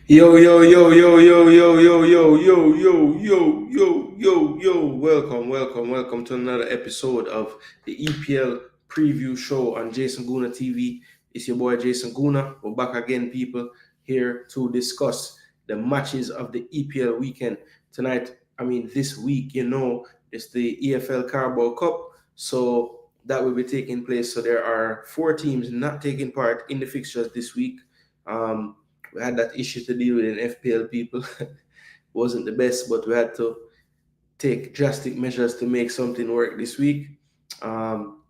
Yo, yo, yo, yo, yo, yo, yo, yo, yo, yo, yo, yo, yo, yo. Welcome to another episode of the EPL Preview Show on Gooner TV. It's your boy Jason Gooner. We're back again, people, here to discuss the matches of the EPL weekend. This week, it's the EFL Carabao Cup. So that will be taking place. So there are 4 teams not taking part in the fixtures this week. We had that issue to deal with in FPL, people. Wasn't the best, but we had to take drastic measures to make something work this week. Um,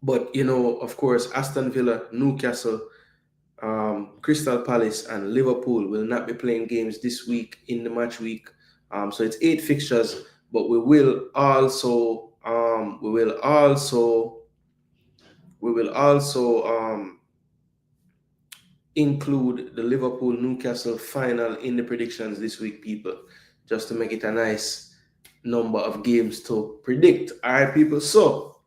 but of course, Aston Villa, Newcastle, Crystal Palace, and Liverpool will not be playing games this week in the match week. So it's 8 fixtures, but we will also include the Liverpool Newcastle final in the predictions this week, people, just to make it a nice number of games to predict. All right, people. So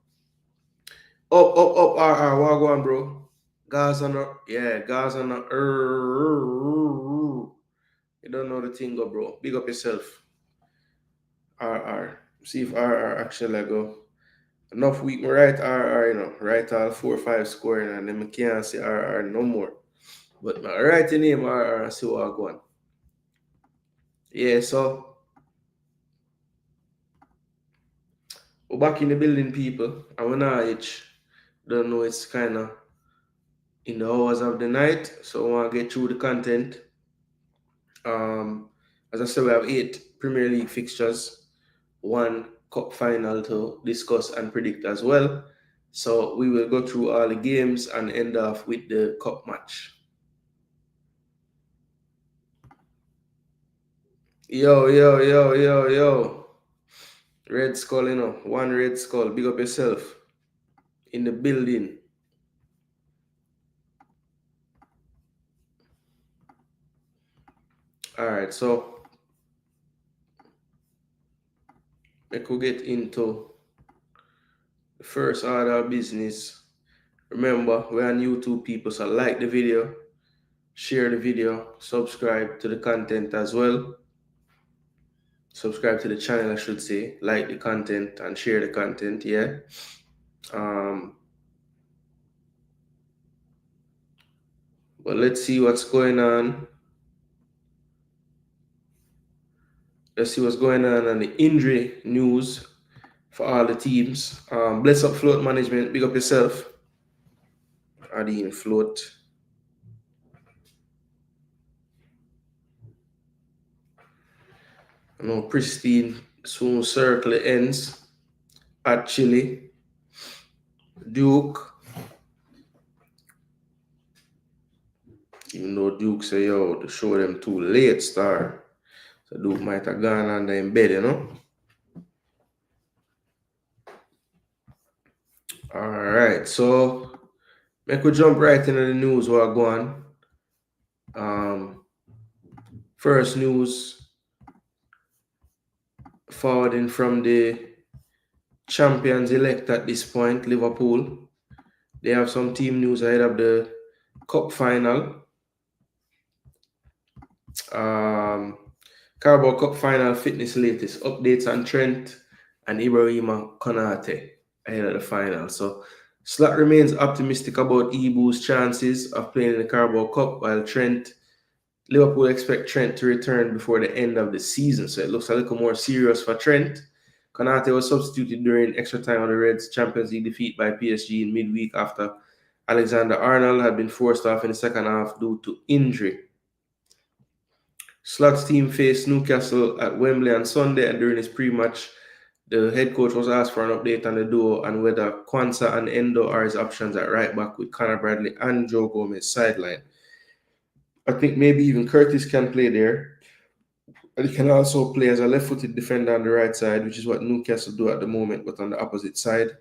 up, RR, what going, bro? Guys on the you don't know the thing, go, bro. Big up yourself, RR. See if RR actually go. Enough week, me right RR, right all 4 or 5 scoring, and then I can't see RR no more. But my right name RR, see what I go on. Yeah, so we're back in the building, people. And we're not itch. Don't know, it's kind of in the hours of the night. So I want to get through the content. As I said, we have 8 Premier League fixtures, 1 cup final to discuss and predict as well. So we will go through all the games and end off with the cup match. Yo, yo, yo, yo, yo. Red Skull, 1 Red Skull. Big up yourself. In the building. All right, so we could get into the first order of business. Remember, we're on YouTube, people, so like the video, share the video, subscribe to the content as well. Subscribe to the channel, I should say. Like the content and share the content, yeah. But let's see what's going on. Let's see what's going on the injury news for all the teams. Bless up float management. Big up yourself. Adding float. I know Pristine soon circle ends at Chile. Duke. Even though Duke say, yo, to show them too late star. So Duke might have gone under in bed, All right, so make we jump right into the news while going. First news forwarding from the champions elect at this point, Liverpool. They have some team news ahead of the cup final. Carabao Cup final fitness latest updates on Trent and Ibrahima Konate ahead of the final. So Slot remains optimistic about Ibu's chances of playing in the Carabao Cup, while Liverpool expect Trent to return before the end of the season. So it looks a little more serious for Trent. Konate was substituted during extra time of the Reds' Champions League defeat by PSG in midweek after Alexander Arnold had been forced off in the second half due to injury. Slot's team faced Newcastle at Wembley on Sunday, and during his pre-match, the head coach was asked for an update on the duo and whether Kwanzaa and Endo are his options at right back with Conor Bradley and Joe Gomez sideline. I think maybe even Curtis can play there. And he can also play as a left-footed defender on the right side, which is what Newcastle do at the moment, but on the opposite side.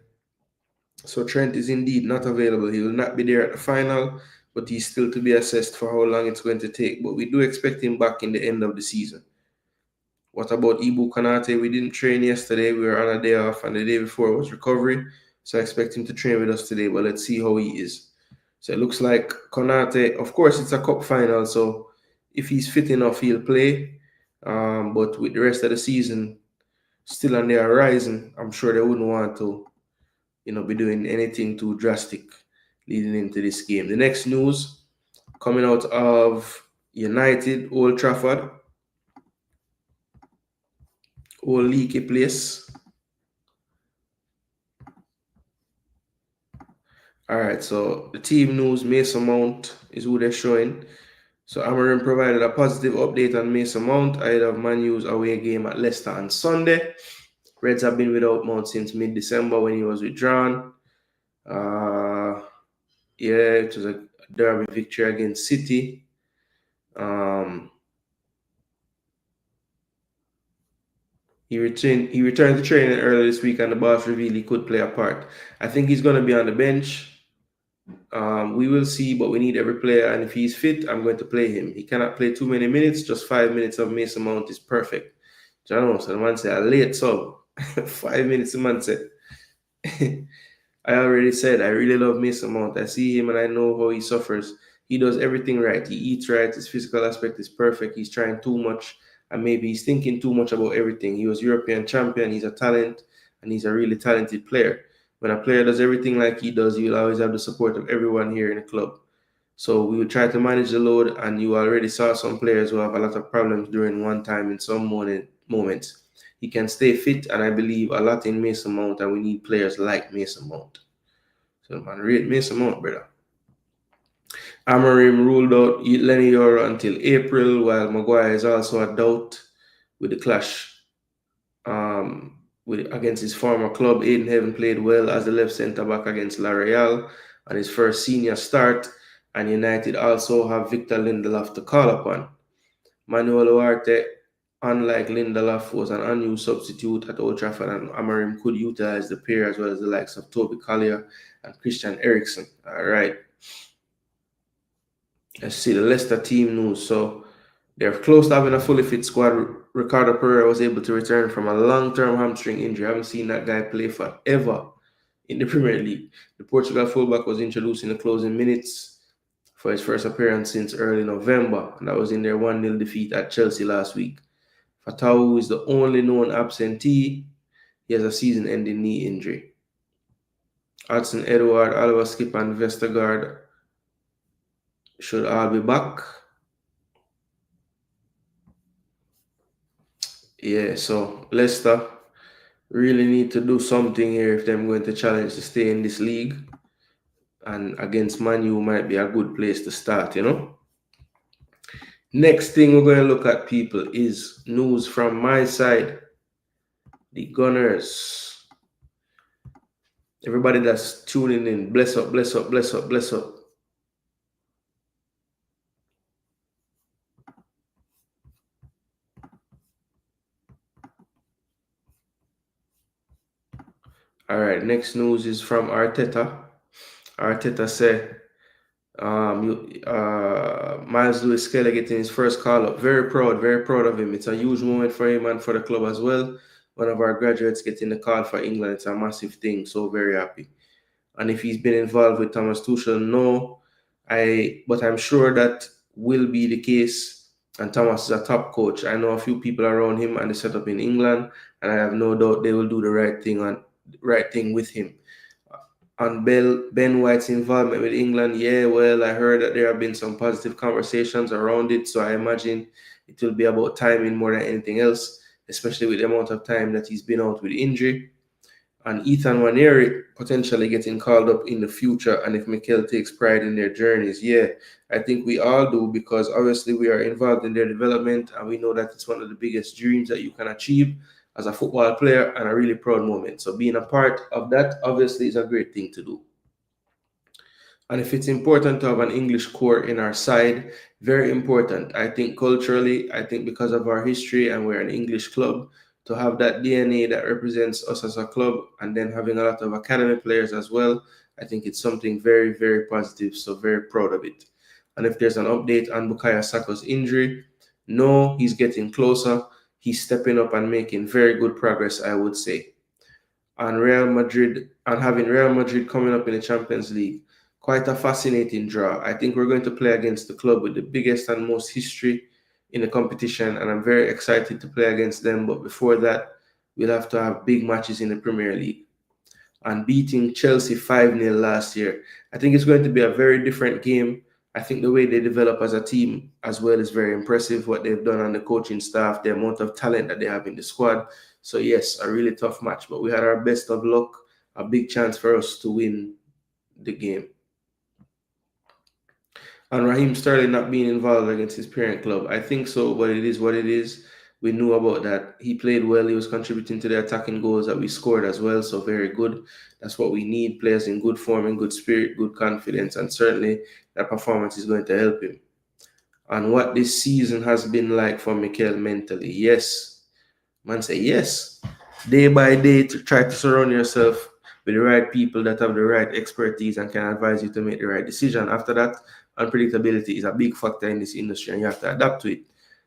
So Trent is indeed not available. He will not be there at the final, but he's still to be assessed for how long it's going to take. But we do expect him back in the end of the season. What about Ibu Konate? We didn't train yesterday. We were on a day off, and the day before was recovery. So I expect him to train with us today, but let's see how he is. So it looks like Konate, of course, it's a cup final, so if he's fit enough, he'll play. But with the rest of the season still on the horizon, I'm sure they wouldn't want to, be doing anything too drastic leading into this game. The next news coming out of United, Old Trafford, old leaky place. All right, so the team news, Mason Mount is who they're showing. So Amorim provided a positive update on Mason Mount ahead of Man U's away game at Leicester on Sunday. Reds have been without Mount since mid-December when he was withdrawn. It was a derby victory against City. He returned to training earlier this week, and the boss revealed he could play a part. I think he's going to be on the bench. We will see, but we need every player, and if he's fit, I'm going to play him. He cannot play too many minutes. Just 5 minutes of Mason Mount is perfect. John, so the man said, a late sub. 5 minutes, the man said. I already said, I really love Mason Mount. I see him and I know how he suffers. He does everything right. He eats right. His physical aspect is perfect. He's trying too much, and maybe he's thinking too much about everything. He was European champion. He's a talent, and he's a really talented player. When a player does everything like he does, he will always have the support of everyone here in the club. So we will try to manage the load, and you already saw some players who have a lot of problems during one time in some moments. He can stay fit, and I believe a lot in Mason Mount, and we need players like Mason Mount. So, man, rate Mason Mount, brother. Amorim ruled out Lenny Yoro until April, while Maguire is also a doubt with the clash against his former club. Aiden Heaven played well as the left centre-back against La Real on his first senior start, and United also have Victor Lindelof to call upon. Manuel Ugarte, unlike Lindelof, was an unused substitute at Old Trafford, and Amorim could utilize the pair as well as the likes of Toby Collier and Christian Eriksen. All right. Let's see the Leicester team news. So they're close to having a fully fit squad. Ricardo Pereira was able to return from a long-term hamstring injury. I haven't seen that guy play forever in the Premier League. The Portugal fullback was introduced in the closing minutes for his first appearance since early November, and that was in their 1-0 defeat at Chelsea last week. Fatau is the only known absentee. He has a season-ending knee injury. Hudson Edward, Alva Skip, and Vestergaard should all be back. Yeah, so Leicester really need to do something here if they're going to challenge to stay in this league. And against Man U might be a good place to start, Next thing we're going to look at, people, is news from my side. The Gunners. Everybody that's tuning in, bless up, bless up, bless up, bless up. All right, next news is from Arteta. Arteta said, Miles Lewis Kelly getting his first call up. Very proud of him. It's a huge moment for him and for the club as well. One of our graduates getting the call for England. It's a massive thing. So very happy. And if he's been involved with Thomas Tuchel, no. But I'm sure that will be the case. And Thomas is a top coach. I know a few people around him and the setup in England, and I have no doubt they will do the right thing with him. On Ben White's involvement with England, yeah, well, I heard that there have been some positive conversations around it, so I imagine it will be about timing more than anything else, especially with the amount of time that he's been out with injury. And Ethan Nwaneri potentially getting called up in the future, and if Mikel takes pride in their journeys, yeah, I think we all do, because obviously we are involved in their development, and we know that it's one of the biggest dreams that you can achieve as a football player, and a really proud moment. So being a part of that obviously is a great thing to do. And if it's important to have an English core in our side, very important. I think culturally, I think because of our history and we're an English club, to have that DNA that represents us as a club, and then having a lot of academy players as well, I think it's something very, very positive. So very proud of it. And if there's an update on Bukayo Saka's injury, no, he's getting closer. He's stepping up and making very good progress, I would say. And having Real Madrid coming up in the Champions League, quite a fascinating draw. I think we're going to play against the club with the biggest and most history in the competition, and I'm very excited to play against them. But before that, we'll have to have big matches in the Premier League. And beating Chelsea 5-0 last year, I think it's going to be a very different game. I think the way they develop as a team as well is very impressive, what they've done on the coaching staff, the amount of talent that they have in the squad. So yes, a really tough match, but we had our best of luck, a big chance for us to win the game. And Raheem Sterling not being involved against his parent club, I think so, but it is what it is. We knew about that. He played well. He was contributing to the attacking goals that we scored as well, so very good. That's what we need, players in good form, in good spirit, good confidence, and certainly that performance is going to help him. And what this season has been like for Mikel mentally, yes. Man say yes. Day by day, to try to surround yourself with the right people that have the right expertise and can advise you to make the right decision. After that, unpredictability is a big factor in this industry, and you have to adapt to it.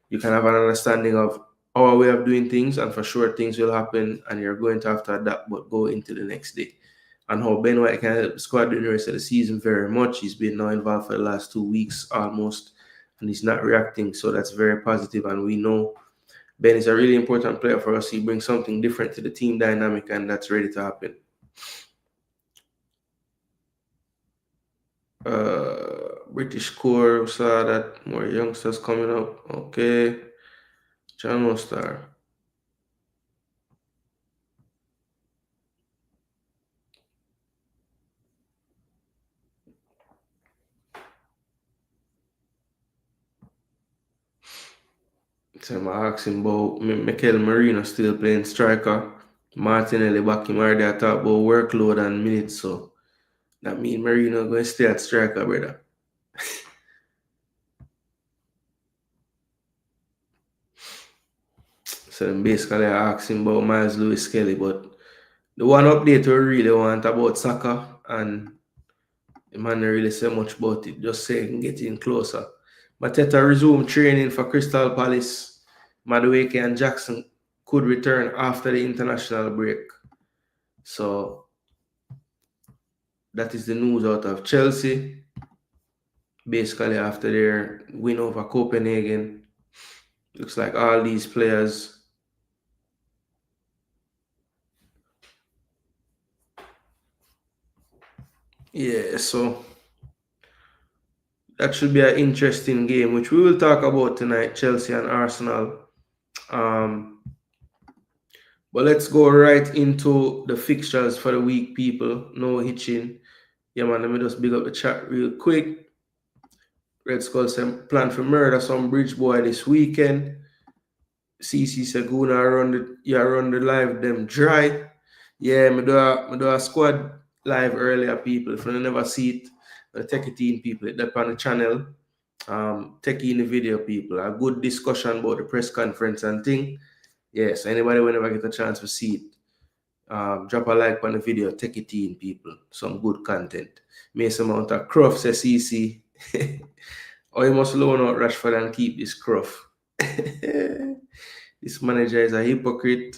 You can have an understanding of our way of doing things, and for sure things will happen, and you're going to have to adapt, but go into the next day. And how Ben White can help the squad during the rest of the season very much. He's been now involved for the last 2 weeks almost, and he's not reacting, so that's very positive. And we know Ben is a really important player for us. He brings something different to the team dynamic, and that's ready to happen. British core, saw that more youngsters coming up. Okay. Channel Star. So I'm asking about Mikel Merino still playing striker. Martinelli back him already. I talk about workload and minutes, so that means Merino going to stay at striker, brother. So then basically I asked him about Miles Lewis Kelly, but the one update we really want about Saka, and the man didn't really say much about it, just saying getting closer. Mateta resumed training for Crystal Palace. Madueke and Jackson could return after the international break. So that is the news out of Chelsea. Basically, after their win over Copenhagen, looks like all these players so that should be an interesting game, which we will talk about tonight, Chelsea and Arsenal. But let's go right into the fixtures for the week, people. No hitching. Yeah, man, let me just big up the chat real quick. Red Skull said, plan for murder some bridge boy this weekend. CC said, Gooner run the live them dry. Yeah, me do a squad live earlier, people. If you never see it, take it in, people. It's up on the channel. Take in the video, people. A good discussion about the press conference and thing. Yes, anybody will never get a chance to see it. Drop a like on the video, take it in, people. Some good content. Make some amount of cruff, says CC. Or you must loan out Rashford and keep this cruff. This manager is a hypocrite.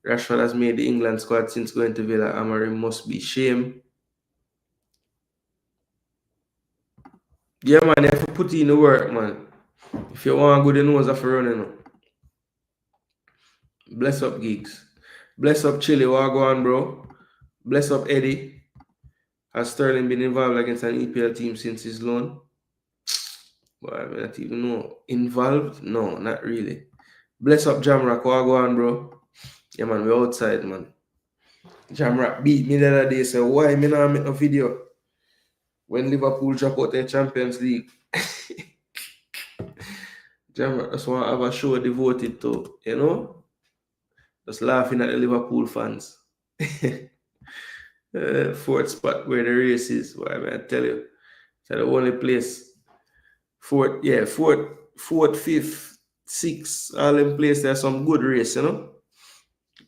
Rashford has made the England squad since going to Villa. Amorim must be shame. Yeah, man, you have to put in the work, man. If you want good, you know what's for running. Bless up, Gigs. Bless up, Chile. What go on, bro? Bless up, Eddie. Has Sterling been involved against an EPL team since his loan? Well, I mean, not even know. Involved? No, not really. Bless up, Jamrock. What go on, bro? Yeah, man, we're outside, man. Jamrock beat me the other day. So why me not make a video when Liverpool drop out the Champions League? Jamrock just want to have a show devoted to, you know? Just laughing at the Liverpool fans. Fourth spot where the race is. Why, I mean, I tell you. It's the only place. Fourth, fifth, sixth, all in place. There's some good race, you know.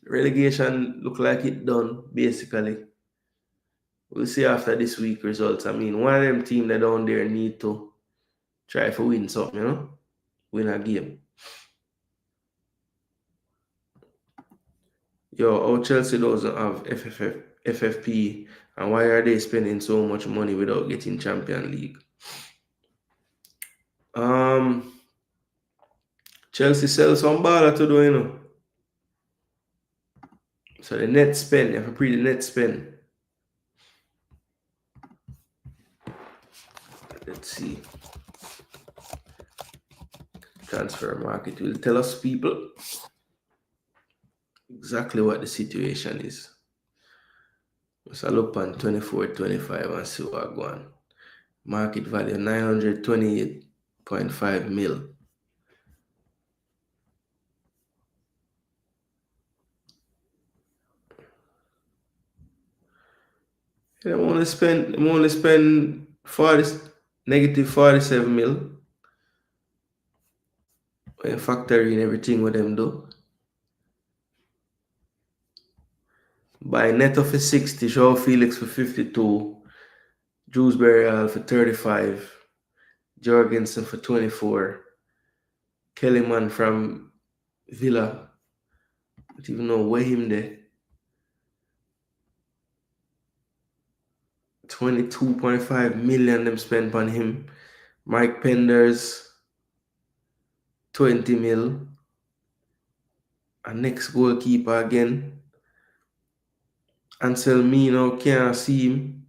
Relegation look like it done, basically. We'll see after this week results. I mean, one of them team that down there need to try to win something, you know? Win a game. Yo, Chelsea doesn't have FFP And why are they spending so much money without getting Champions League? Chelsea sell some baller to do, you know. So the net spend, you have to pre the net spend. Let's see. Transfer market will tell us, people, exactly what the situation is. So I look on 24-25 and see what I go on. Market value 928.5 mil. I'm only spend negative 47 mil. When factoring everything with them do. Buy Neto for 60, Joao Felix for 52, Dewsbury for 35, Jorgensen for 24, Kellyman from Villa. I don't even know where him there. 22.5 million them spent on him. Mike Penders, 20 mil. And next goalkeeper again. Anselmino, can't see him.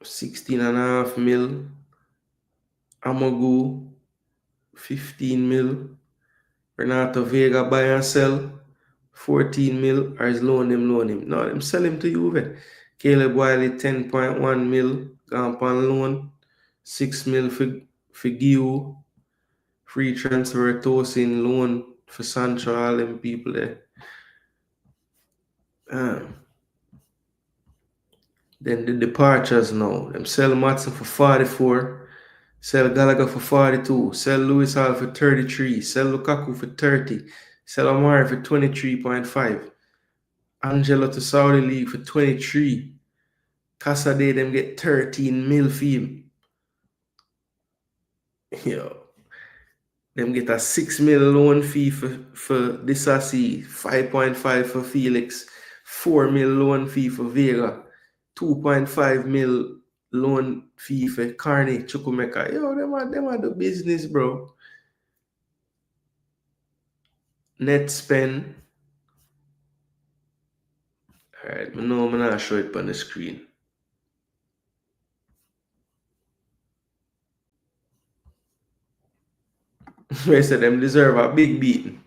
16.5 mil. Amogu, 15 mil. Renato Vega buy and sell. 14 mil. Or is loan him. No, them sell him to Juve. Caleb Wiley, 10.1 mil. Gone on loan. 6 mil for Giu. Free transfer Tosin, loan for Sancho, all them people there. Then the departures now. Them sell Matson for 44. Sell Gallagher for 42. Sell Lewis Hall for 33. Sell Lukaku for 30. Sell Amari for 23.5. Angelo to Saudi League for 23. Casade them get 13 mil fee him. Yo. Them get a 6 mil loan fee for Disasi, 5.5 for Felix, 4 mil loan fee for Vega, 2.5 mil loan fee for Carney Chukwumeka. Yo, them are the business, bro. Net spend. Alright, I know I'm not show it on the screen. I said them deserve a big beating.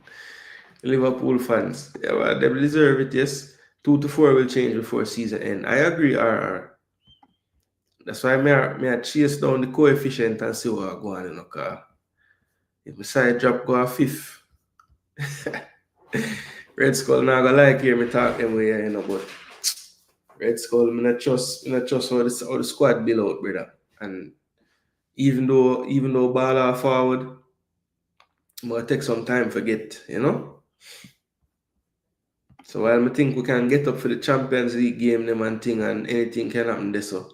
Liverpool fans. Yeah, well, they deserve it, yes. 2 to 4 will change before season end. I agree, RR. That's why I chase down the coefficient and see what I go on in the car. If my side drop go a fifth. Red Skull not gonna like hear me talk them way, you know, but Red Skull, I not trust how the squad build out, brother. And even though ball are forward, it might take some time to get, you know. So while I think we can get up for the Champions League game, them and thing, and anything can happen there, so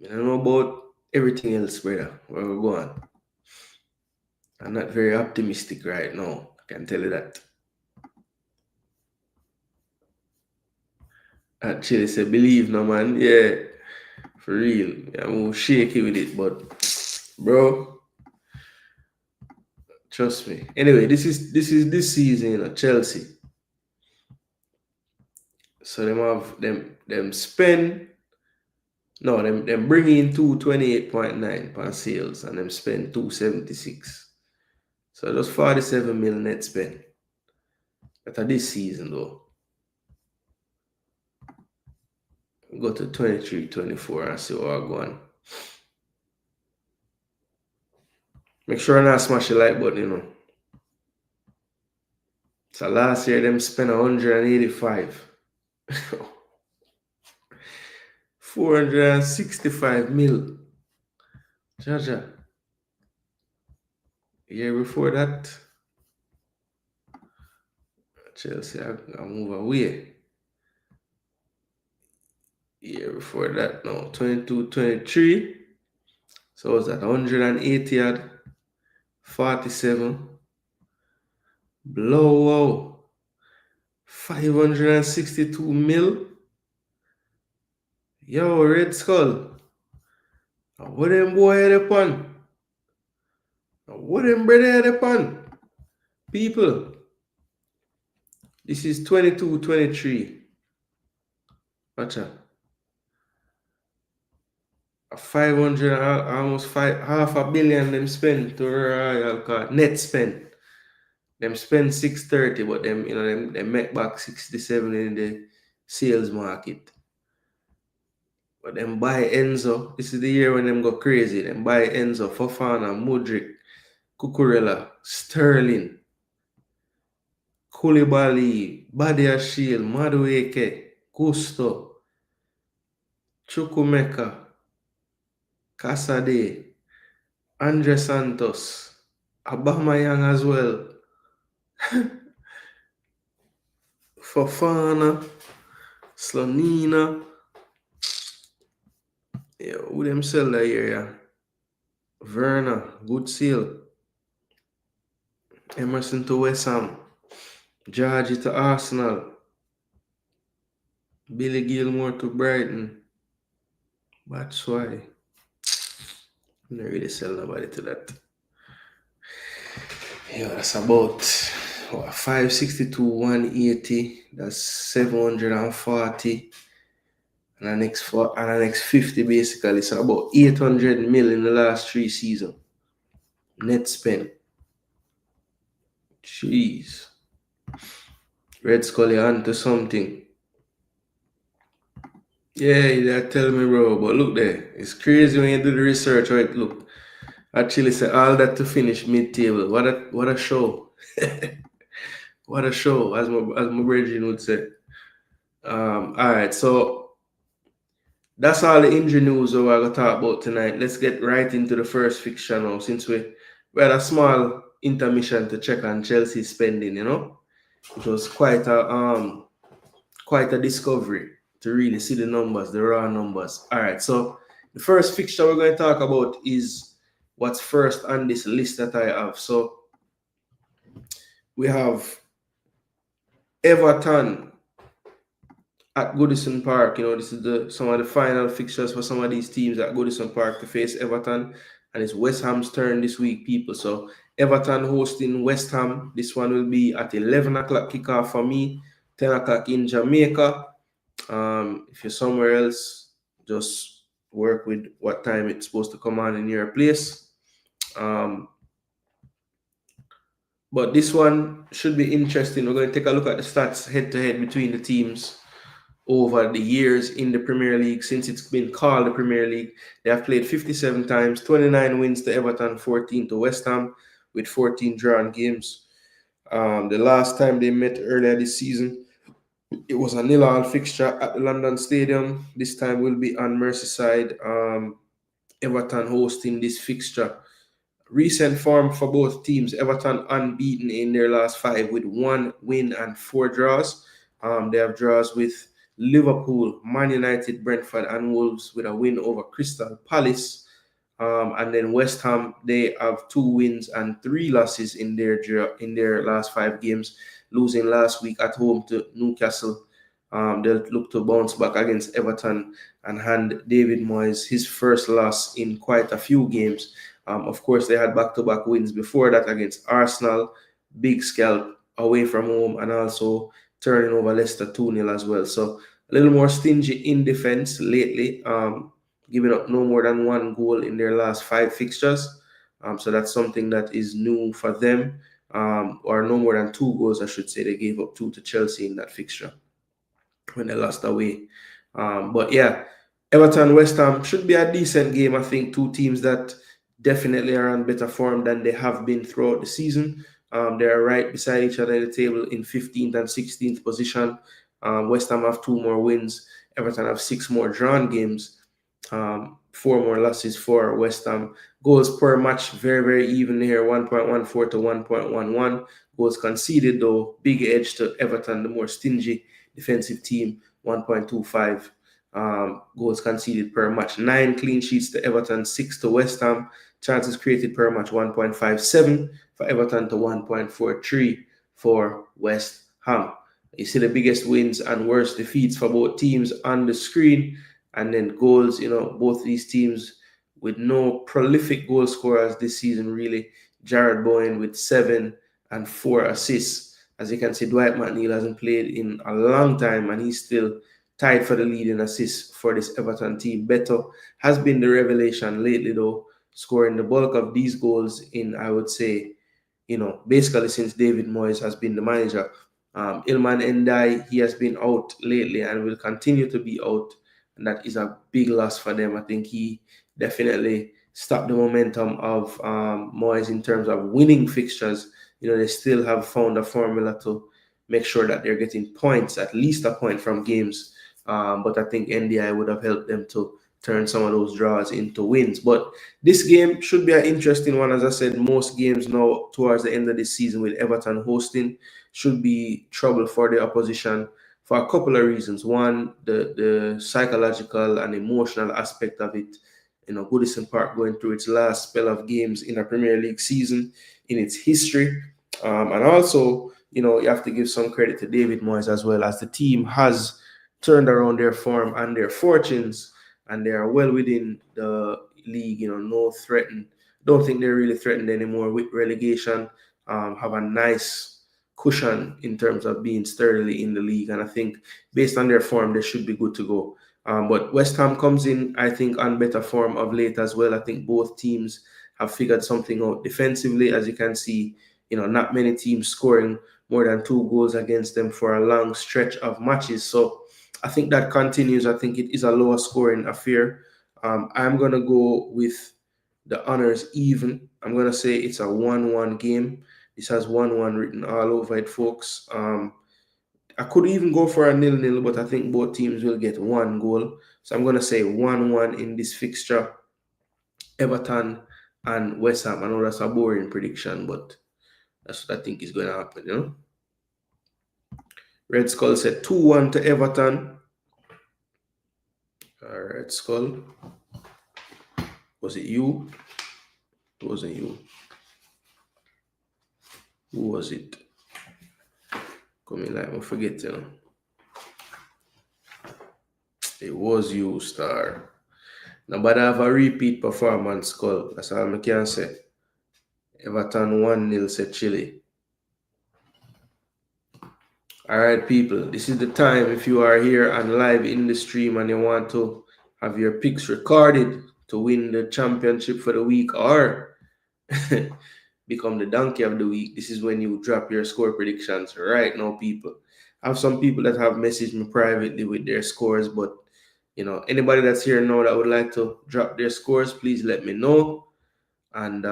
I don't know about everything else, brother. Where we're going. I'm not very optimistic right now. I can tell you that. Actually, say believe, no man. Yeah, for real. I'm shaky with it, but bro, trust me. Anyway, this is this season, you know, Chelsea. So them have them spend. No, them bring in 228.9 per sales and them spend 276. So just 47 mil net spend. After this season though. Go to 23-24 and see what I'm going. Make sure not smash the like button, you know. So last year them spent 185. 465 mil. Jaja. Year before that, Chelsea I move away. Year before that, no, 22-23. So it was at 180 at 47. Blowout. 562 mil. Yo, Red Skull. What them boy at upon? What them brother at upon? People, this is 22-23. Watch out. 500, almost half a billion them spend to Royal card. Net spend. Them spend 630, but them make back 67 in the sales market. But them buy Enzo. This is the year when them go crazy. Them buy Enzo, Fofana, Mudryk, Cucurella, Sterling, Koulibaly, Badiashile, Madueke, Gusto, Chukwumeka, Casade, Andre Santos, Aubameyang as well, Fofana, Slonina. Yeah, who them sell that year, yeah? Werner, good seal. Emerson to West Ham. Georgie to Arsenal. Billy Gilmore to Brighton. That's why I don't really sell nobody to that. Yeah, that's about 562, 180. That's 740. And the next 50 basically. So about 800 mil in the last 3 seasons. Net spend. Jeez. Red Skull, you're onto something. Yeah, tell me, bro. But look there. It's crazy when you do the research, right? Look. Actually, say all that to finish mid-table. What a show. What a show, as my brethren would say. All right, so that's all the injury news that we're going to talk about tonight. Let's get right into the first fixture now, since we had a small intermission to check on Chelsea's spending, you know. It was quite a discovery to really see the numbers, the raw numbers. All right, so the first fixture we're going to talk about is what's first on this list that I have. So we have Everton at Goodison Park. You know, this is some of the final fixtures for some of these teams at Goodison Park to face Everton. And it's West Ham's turn this week, people. So Everton hosting West Ham. This one will be at 11 o'clock kickoff for me, 10 o'clock in Jamaica. If you're somewhere else, just work with what time it's supposed to come on in your place. But this one should be interesting. We're going to take a look at the stats head-to-head between the teams over the years in the Premier League. Since it's been called the Premier League, they have played 57 times, 29 wins to Everton, 14 to West Ham, with 14 drawn games. The last time they met earlier this season, it was a 0-0 fixture at the London Stadium. This time will be on Merseyside. Everton hosting this fixture. Recent form for both teams: Everton unbeaten in their last 5 with 1 win and 4 draws. They have draws with Liverpool, Man United, Brentford, and Wolves, with a win over Crystal Palace. And then West Ham, they have 2 wins and 3 losses in their last 5 games, losing last week at home to Newcastle. They'll look to bounce back against Everton and hand David Moyes his first loss in quite a few games. Of course, they had back-to-back wins before that against Arsenal, big scalp away from home, and also turning over Leicester 2-0 as well. So a little more stingy in defense lately, giving up no more than 1 goal in their last 5 fixtures. So that's something that is new for them, or no more than 2 goals, I should say. They gave up 2 to Chelsea in that fixture when they lost away. But yeah, Everton, West Ham should be a decent game. I think 2 teams that definitely are on better form than they have been throughout the season. They are right beside each other in the table in 15th and 16th position. West Ham have 2 more wins. Everton have 6 more drawn games. 4 more losses for West Ham. Goals per match, very, very even here, 1.14 to 1.11. Goals conceded, though, big edge to Everton, the more stingy defensive team, 1.25. Goals conceded per match. 9 clean sheets to Everton, 6 to West Ham. Chances created per match, 1.57 for Everton to 1.43 for West Ham. You see the biggest wins and worst defeats for both teams on the screen. And then goals, both these teams with no prolific goal scorers this season, really. Jared Bowen with 7 and 4 assists. As you can see, Dwight McNeil hasn't played in a long time, and he's still tied for the lead in assists for this Everton team. Beto has been the revelation lately, though, scoring the bulk of these goals in, I would say, basically since David Moyes has been the manager. Ilman Endai, he has been out lately and will continue to be out, and that is a big loss for them. I think he definitely stopped the momentum of Moyes in terms of winning fixtures. They still have found a formula to make sure that they're getting points, at least a point from games. But I think NDI would have helped them to turn some of those draws into wins. But this game should be an interesting one. As I said, most games now towards the end of this season with Everton hosting should be trouble for the opposition for a couple of reasons. One, the psychological and emotional aspect of it. Goodison Park going through its last spell of games in a Premier League season in its history. And also, you have to give some credit to David Moyes as well, as the team has turned around their form and their fortunes, and they are well within the league. No threatened. Don't think they're really threatened anymore with relegation. Have a nice cushion in terms of being sturdily in the league, and I think based on their form, they should be good to go. But West Ham comes in, I think, on better form of late as well. I think both teams have figured something out defensively. As you can see, not many teams scoring more than 2 goals against them for a long stretch of matches. So I think that continues. I think it is a lower scoring affair. I'm going to go with the honors even. I'm going to say it's a 1-1 game. This has 1-1 written all over it, folks. I could even go for a 0-0, but I think both teams will get 1 goal. So I'm going to say 1-1 in this fixture. Everton and West Ham. I know that's a boring prediction, but that's what I think is going to happen, Red Skull said 2-1 to Everton. Red Skull. Was it you? It wasn't you. Who was it? Come in like I forget, It was you, Star. Now, but I have a repeat performance, Skull. That's all I can say. Everton 1-0, said Chile. All right, people. This is the time. If you are here and live in the stream and you want to have your picks recorded to win the championship for the week or become the donkey of the week, this is when you drop your score predictions right now, people. I have some people that have messaged me privately with their scores, but anybody that's here now that would like to drop their scores, please let me know. And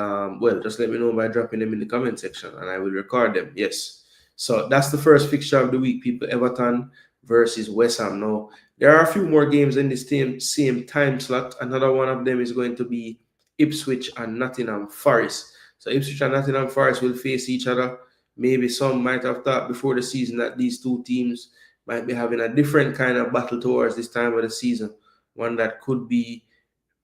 just let me know by dropping them in the comment section and I will record them. Yes. So that's the first fixture of the week, people. Everton versus West Ham. Now, there are a few more games in this same time slot. Another one of them is going to be Ipswich and Nottingham Forest. So Ipswich and Nottingham Forest will face each other. Maybe some might have thought before the season that these two teams might be having a different kind of battle towards this time of the season. One that could be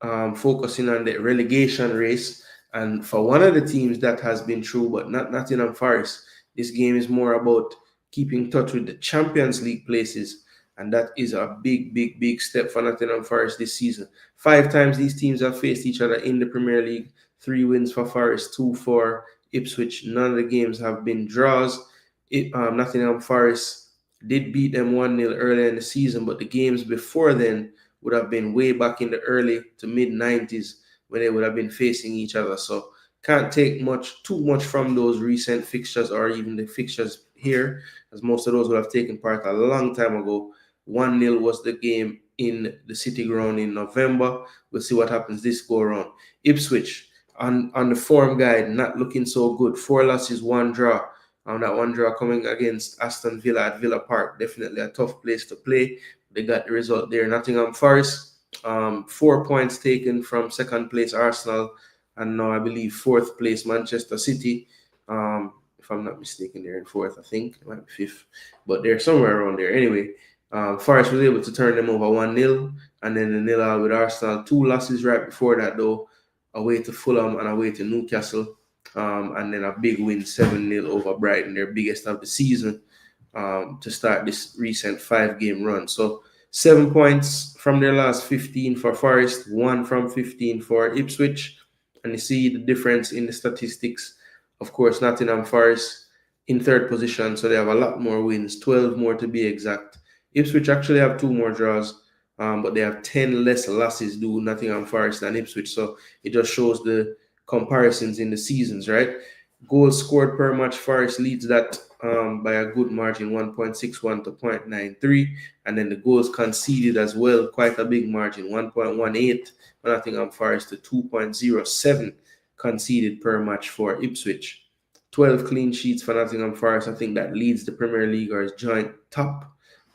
focusing on the relegation race. And for one of the teams that has been true, but not Nottingham Forest, this game is more about keeping touch with the Champions League places. And that is a big, big, big step for Nottingham Forest this season. 5 times these teams have faced each other in the Premier League. 3 wins for Forest, 2 for Ipswich. None of the games have been draws. Nottingham Forest did beat them 1-0 earlier in the season, but the games before then would have been way back in the early to mid-90s when they would have been facing each other. So can't take too much from those recent fixtures or even the fixtures here, as most of those would have taken part a long time ago. 1-0 was the game in the City Ground in November. We'll see what happens this go around. Ipswich on the form guide, not looking so good. 4 losses, 1 draw. That 1 draw coming against Aston Villa at Villa Park. Definitely a tough place to play. They got the result there. Nottingham Forest, 4 points taken from second place Arsenal, and now I believe 4th place Manchester City. If I'm not mistaken, they're in 4th, I think. It might be 5th, but they're somewhere around there. Anyway, Forest was able to turn them over 1-0, and then the 0-0 with Arsenal. 2 losses right before that, though, away to Fulham and away to Newcastle. And then a big win, 7-0 over Brighton, their biggest of the season, to start this recent 5-game run. So 7 points from their last 15 for Forest, 1 from 15 for Ipswich. And you see the difference in the statistics. Of course, Nottingham Forest in third position, so they have a lot more wins, 12 more to be exact. Ipswich actually have 2 more draws, but they have 10 less losses do Nottingham Forest than Ipswich. So it just shows the comparisons in the seasons, right? Goals scored per match, Forest leads that by a good margin, 1.61 to 0.93. And then the goals conceded as well, quite a big margin, 1.18 for Nottingham Forest to 2.07 conceded per match for Ipswich. 12 clean sheets for Nottingham Forest. I think that leads the Premier League or is joint top,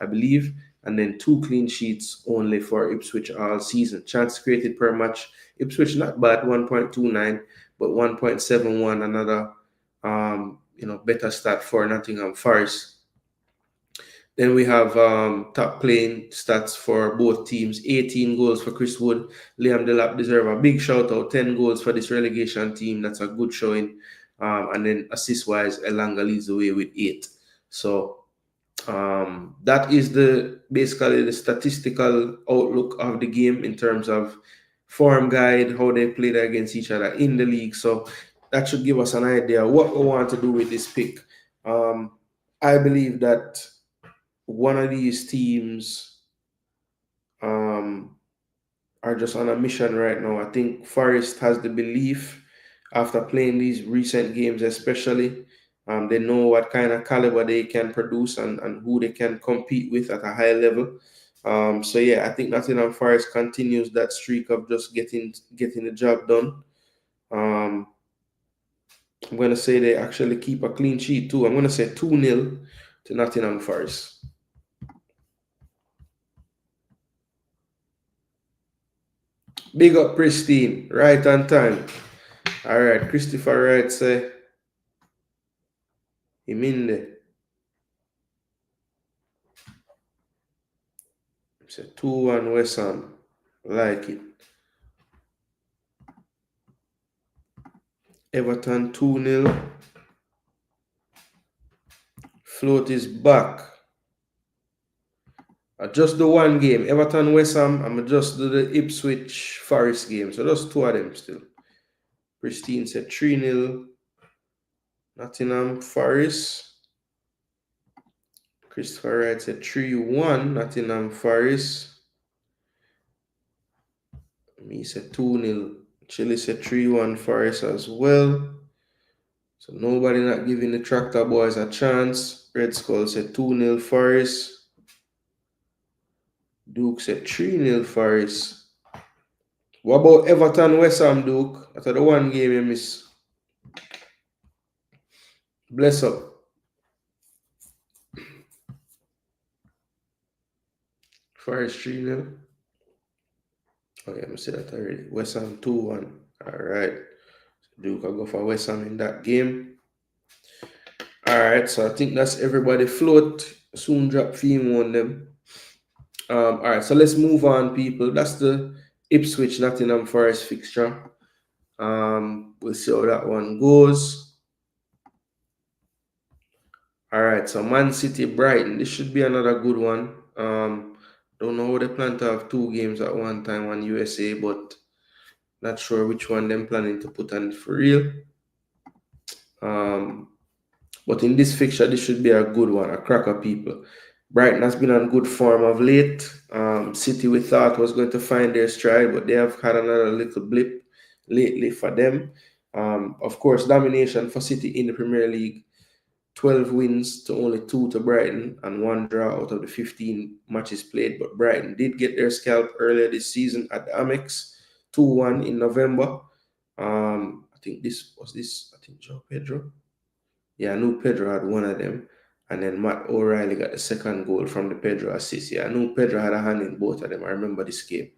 I believe. And then 2 clean sheets only for Ipswich all season. Chance created per match, Ipswich not bad, 1.29, but 1.71, another better stat for Nottingham Forest. Then we have top playing stats for both teams. 18 goals for Chris Wood. Liam Delap deserve a big shout out. 10 goals for this relegation team. That's a good showing. And then assist-wise, Elanga leads the way with 8. So that is basically the statistical outlook of the game in terms of form guide, how they played against each other in the league. So that should give us an idea what we want to do with this pick. I believe that one of these teams are just on a mission right now. I think Forest has the belief after playing these recent games, especially. They know what kind of caliber they can produce and who they can compete with at a high level. So yeah, I think Nottingham Forest continues that streak of just getting the job done. I'm going to say they actually keep a clean sheet too. I'm going to say 2-0 to Nottingham Forest. Big up Pristine, right on time. All right, Christopher Wright say him in there. It's a 2-1 West Ham. Like it. Everton 2-0. Float is back. Just the one game. Everton West Ham. I'm just do the Ipswich Forest game. So just 2 of them still. Pristine said 3-0. Nottingham Forest. Christopher Wright said 3-1. Nottingham Forest. Me said 2-0. Chile said 3-1 Forest as well. So nobody not giving the Tractor Boys a chance. Red Skull said 2-0 Forest. Duke said 3-0 Forest. What about Everton West Ham, Duke? After the one game you miss. Bless up. Forest 3-0. Okay, I'm say that already. West Ham 2-1. Alright. So Duke will go for West Ham in that game. Alright, so I think that's everybody float. Soon drop theme on them. Alright, so let's move on, people. That's the Ipswich Nottingham Forest fixture. We'll see how that one goes. Alright, so Man City Brighton. This should be another good one. Don't know how they plan to have 2 games at one time on USA, but not sure which one them planning to put on for real. But in this fixture, this should be a good one, a cracker, people. Brighton has been on good form of late. City we thought was going to find their stride, but they have had another little blip lately for them. Of course, domination for City in the Premier League. 12 wins to only 2 to Brighton and 1 draw out of the 15 matches played. But Brighton did get their scalp earlier this season at the Amex, 2-1 in November. I think Joe Pedro. Yeah, I knew Pedro had one of them. And then Matt O'Reilly got the second goal from the Pedro assist. Yeah, I knew Pedro had a hand in both of them. I remember this game.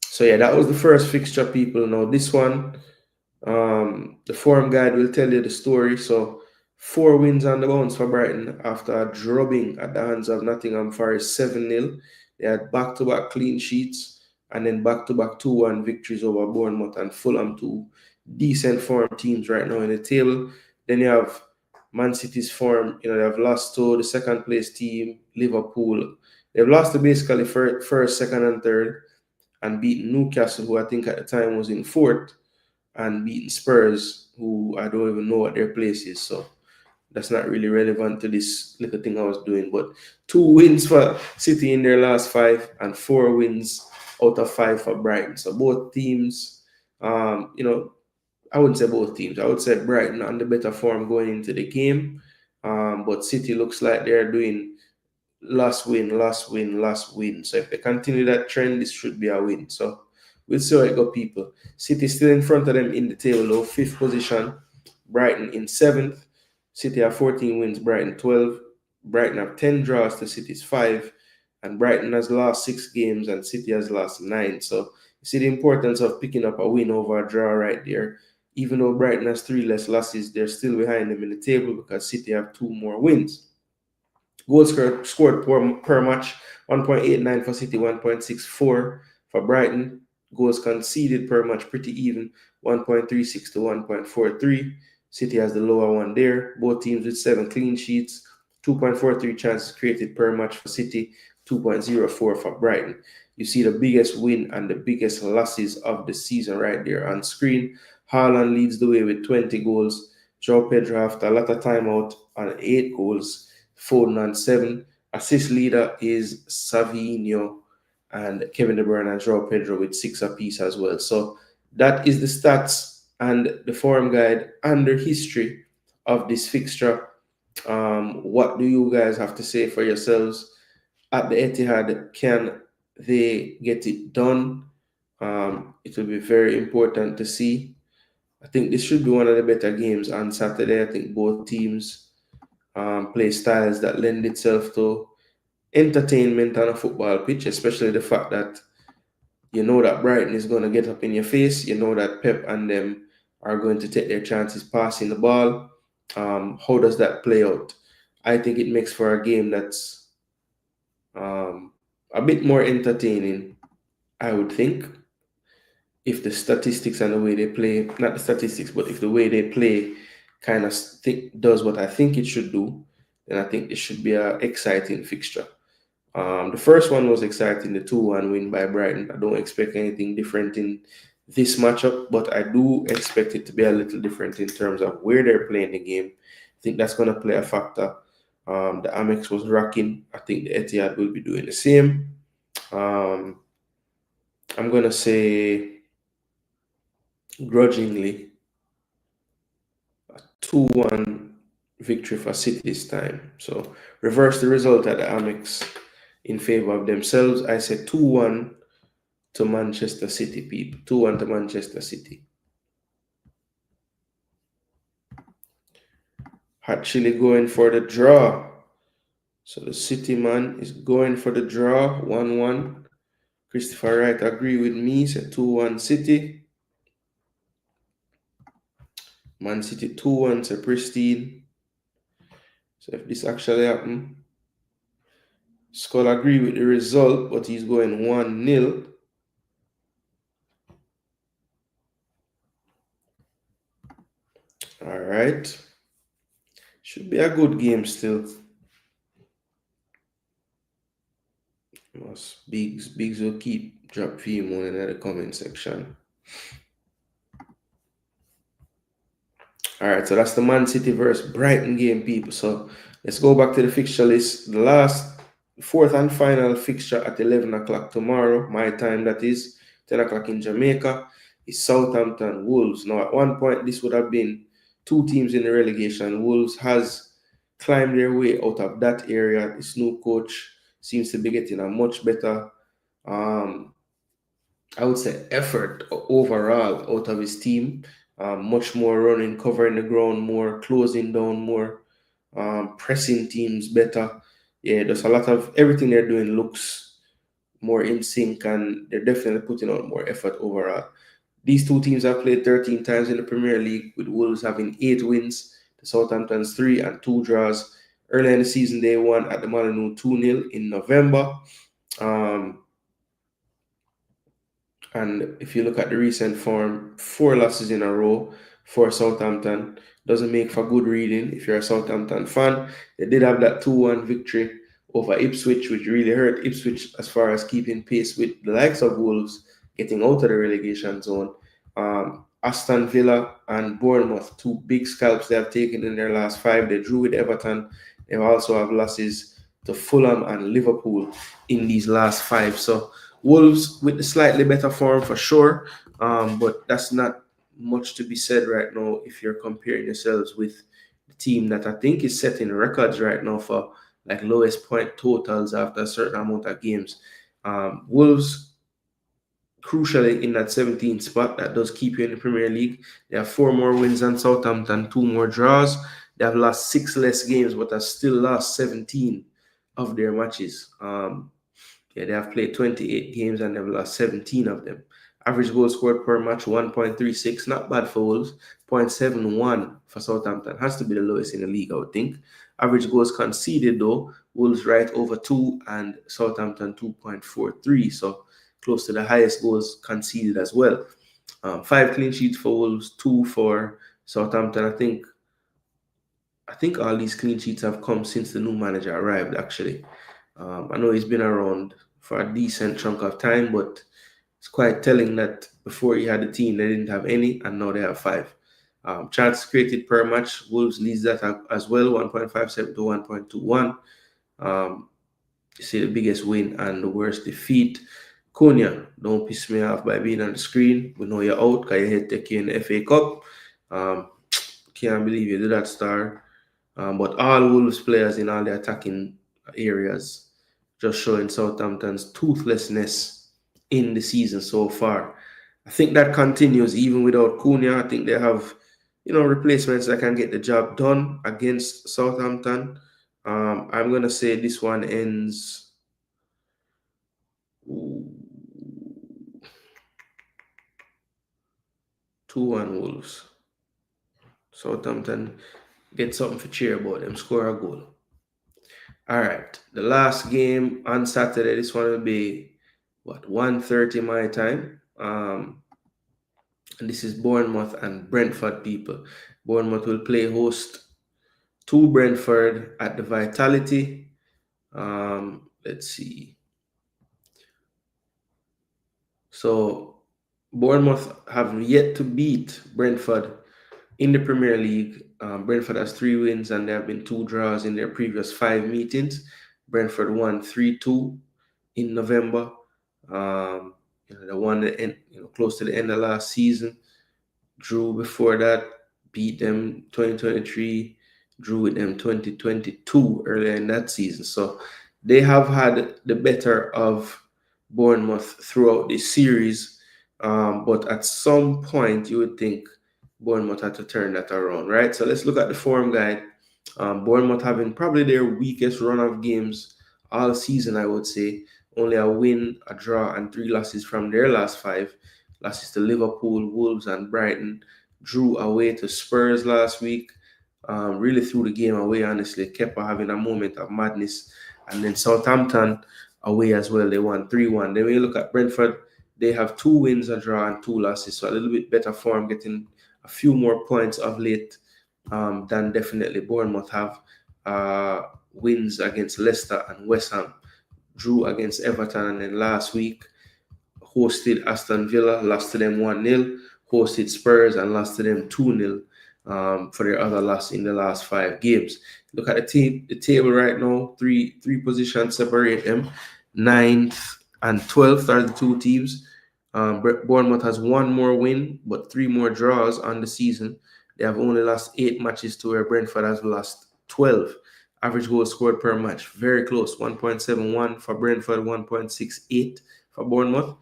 So yeah, that was the first fixture, people. Now this one, the form guide will tell you the story. So 4 wins on the bounce for Brighton after a drubbing at the hands of Nottingham Forest 7-0. They had back-to-back clean sheets and then back-to-back 2-1 victories over Bournemouth and Fulham, 2 decent form teams right now in the table. Then you have Man City's form, they've lost to the second place team, Liverpool. They've lost to basically first, second, and third, and beaten Newcastle, who I think at the time was in fourth, and beaten Spurs, who I don't even know what their place is. So that's not really relevant to this little thing I was doing. But 2 wins for City in their last 5, and 4 wins out of 5 for Brighton. So both teams, I wouldn't say both teams. I would say Brighton on the better form going into the game. But City looks like they're doing last win, last win, last win. So if they continue that trend, this should be a win. So we'll see how it go, people. City still in front of them in the table, though, 5th position. Brighton in 7th. City have 14 wins, Brighton 12. Brighton have 10 draws to City's 5. And Brighton has lost 6 games and City has lost 9. So you see the importance of picking up a win over a draw right there. Even though Brighton has 3 less losses, they're still behind them in the table because City have 2 more wins. Goals scored per match, 1.89 for City, 1.64 for Brighton. Goals conceded per match, pretty even, 1.36 to 1.43. City has the lower one there. Both teams with 7 clean sheets, 2.43 chances created per match for City, 2.04 for Brighton. You see the biggest win and the biggest losses of the season right there on screen. Haaland leads the way with 20 goals. João Pedro, after a lot of time out, on 8 goals. Foden on 7. Assist leader is Savinho, and Kevin De Bruyne and João Pedro with 6 apiece as well. So that is the stats and the form guide and the history of this fixture. What do you guys have to say for yourselves at the Etihad? Can they get it done? It will be very important to see. I think this should be one of the better games on Saturday. I think both teams play styles that lend itself to entertainment on a football pitch, especially the fact that you know that Brighton is going to get up in your face. You know that Pep and them are going to take their chances passing the ball. How does that play out? I think it makes for a game that's a bit more entertaining, I would think, if the statistics and the way they play, not the statistics, but if the way they play kind of does what I think it should do, then I think it should be an exciting fixture. The first one was exciting, the 2-1 win by Brighton. I don't expect anything different in this matchup, but I do expect it to be a little different in terms of where they're playing the game. I think that's going to play a factor. The Amex was rocking. I think the Etihad will be doing the same. I'm going to say, grudgingly, a 2-1 victory for City this time. So reverse the result at the Amex in favor of themselves. I said 2-1 to Manchester City, people. 2-1 to Manchester City. Actually going for the draw. So the City man is going for the draw, 1-1. Christopher Wright agree with me, said 2-1 City. Man City 2-1 to Pristine. So if this actually happens, Skull agree with the result, but he's going 1-0. All right. Should be a good game still. Biggs will keep drop Vimo in the comment section. All right, so that's the Man City versus Brighton game, people. So let's go back to the fixture list. The last 4th and final fixture at 11 o'clock tomorrow, my time, that is 10 o'clock in Jamaica, is Southampton Wolves. Now, at one point, this would have been 2 teams in the relegation. Wolves has climbed their way out of that area. This new coach seems to be getting a much better, I would say, effort overall out of his team. Much more running, covering the ground more, closing down more, pressing teams better. Yeah, there's a lot of everything they're doing looks more in sync, and they're definitely putting out more effort overall. These 2 teams have played 13 times in the Premier League, with Wolves having 8 wins, the Southampton's 3 and 2 draws. Earlier in the season, they won at the Molineux 2-0 in November. And if you look at the recent form, 4 losses in a row for Southampton. Doesn't make for good reading if you're a Southampton fan. They did have that 2-1 victory over Ipswich, which really hurt Ipswich as far as keeping pace with the likes of Wolves getting out of the relegation zone. Aston Villa and Bournemouth, two big scalps they have taken in their last 5. They drew with Everton. They also have losses to Fulham and Liverpool in these last 5. So Wolves with the slightly better form for sure, but that's not much to be said right now if you're comparing yourselves with the team that I think is setting records right now for like lowest point totals after a certain amount of games. Wolves, crucially, in that 17th spot, that does keep you in the Premier League. They have 4 more wins than Southampton, 2 more draws. They have lost 6 less games, but have still lost 17 of their matches. They have played 28 games and they've lost 17 of them. Average goals scored per match, 1.36. Not bad for Wolves. 0.71 for Southampton. Has to be the lowest in the league, I would think. Average goals conceded, though, Wolves right over 2 and Southampton 2.43. So close to the highest goals conceded as well. 5 clean sheets for Wolves, 2 for Southampton. I think all these clean sheets have come since the new manager arrived, actually. I know he's been around for a decent chunk of time, but it's quite telling that before he had the team, they didn't have any, and now they have 5. Chances created per match, Wolves leads that as well, 1.57 to 1.21. You see the biggest win and the worst defeat. Cunha, don't piss me off by being on the screen. We know you're out because you had to take you in the FA Cup. Can't believe you did that, star. But all Wolves players in all the attacking areas just showing Southampton's toothlessness in the season so far. I think that continues even without Cunha. I think they have, replacements that can get the job done against Southampton. I'm going to say this one ends 2-1 Wolves. Southampton get something for cheer about them, score a goal. All right, the last game on Saturday, this one will be, 1:30 my time. And this is Bournemouth and Brentford, people. Bournemouth will play host to Brentford at the Vitality. Let's see. So Bournemouth have yet to beat Brentford in the Premier League. Brentford has 3 wins and there have been 2 draws in their previous 5 meetings. Brentford won 3-2 in November. They won close to the end of last season. Drew before that, beat them 2023, drew with them 2022 earlier in that season. So they have had the better of Bournemouth throughout this series. But at some point, you would think Bournemouth had to turn that around, right? So let's look at the form guide. Bournemouth having probably their weakest run of games all season, I would say. Only a win, a draw, and 3 losses from their last 5. Losses to Liverpool, Wolves, and Brighton. Drew away to Spurs last week. Really threw the game away, honestly. Kepa having a moment of madness. And then Southampton away as well. They won 3-1. Then when you look at Brentford, they have 2 wins, a draw, and 2 losses. So a little bit better form, getting a few more points of late than definitely Bournemouth have. Wins against Leicester and West Ham. Drew against Everton, and then last week hosted Aston Villa, lost to them 1-0, hosted Spurs and lost to them 2-0 for their other loss in the last 5 games. Look at the table right now, three positions separate them. 9th and 12th are the 2 teams. Bournemouth has 1 more win, but 3 more draws on the season. They have only lost 8 matches to where Brentford has lost 12. Average goals scored per match, very close. 1.71 for Brentford, 1.68 for Bournemouth.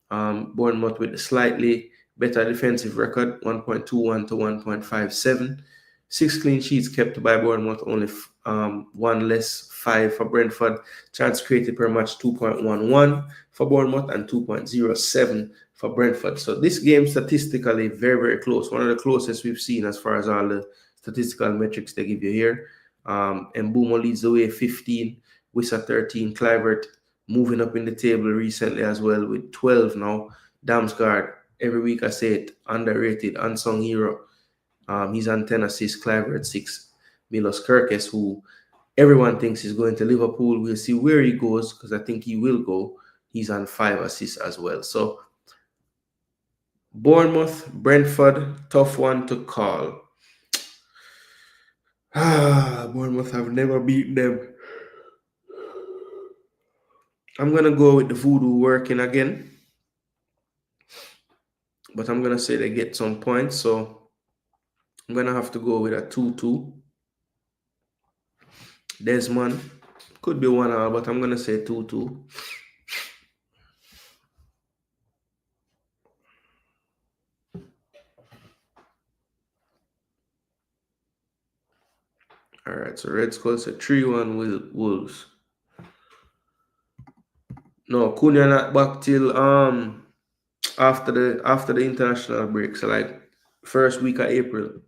Bournemouth with a slightly better defensive record, 1.21 to 1.57. 6 clean sheets kept by Bournemouth, only 1 less, 5 for Brentford. Chance created per match, 2.11 for Bournemouth and 2.07 for Brentford. So this game statistically very, very close. One of the closest we've seen as far as all the statistical metrics they give you here. Mbeumo leads the way, 15. Wissa 13. Kluivert moving up in the table recently as well with 12 now. Damsgaard, every week I say it, underrated, unsung hero. He's on 10 assists. Clive at 6. Milos Kerkez, who everyone thinks is going to Liverpool. We'll see where he goes because I think he will go. He's on 5 assists as well. So Bournemouth, Brentford, tough one to call. Bournemouth have never beaten them. I'm going to go with the voodoo working again. But I'm going to say they get some points. So I'm going to have to go with a 2-2. Desmond. Could be 1-1, but I'm going to say 2-2. All right, so Red Skull said 3-1 Wolves. No, Cunha not back till after the international break, so like first week of April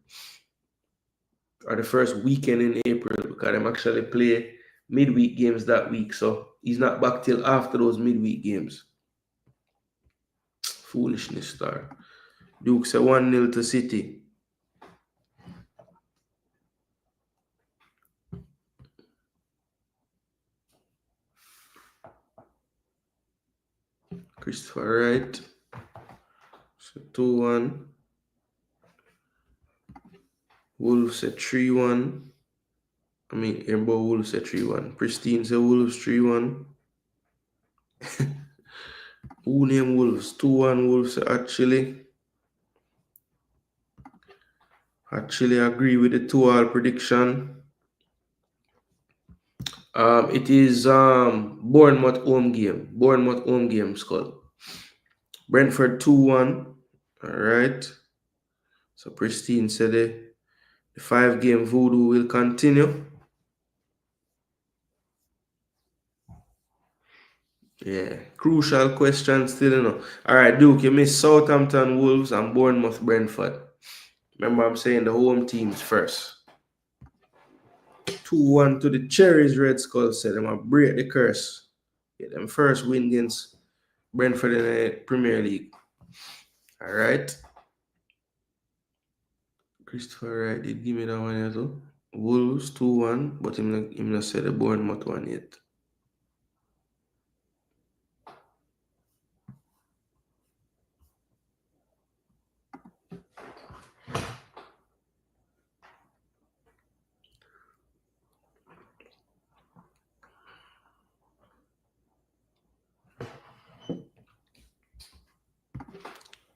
or the first weekend in April, because I'm actually play midweek games that week, so he's not back till after those midweek games. Foolishness, star. Duke said 1-0 to City. Christopher Wright. So 2-1. Wolves said 3-1. I mean, Embo Wolves said 3-1. Pristine said Wolves 3-1. Who named Wolves? 2-1 Wolves actually. Actually agree with the 2-2 prediction. It is Bournemouth home game. Bournemouth home game, Scott. Brentford 2-1. All right. So Pristine said the 5-game voodoo will continue. Yeah, crucial question still, you know. All right, Duke, you missed Southampton Wolves and Bournemouth Brentford. Remember, I'm saying the home teams first. 2-1 to the Cherries, Red Skull said. I'm going to break the curse. Get them first win against Brentford in the Premier League. All right. Christopher Wright did give me that one as well. Wolves 2-1, but I'm not say the Bournemouth one yet.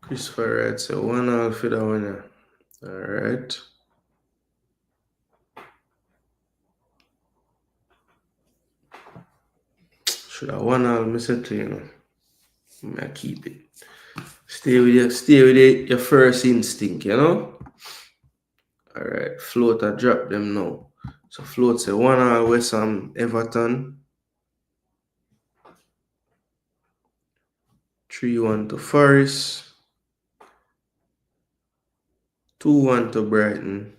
Christopher Wright said 1-1 for that one. All right. Should have 1-1, Mr. You know. I'm gonna keep it. Stay with your first instinct, you know? All right. Float, I drop them now. So Float say 1-1 West Ham Everton. 3-1 to Forest. 2-1 to Brighton.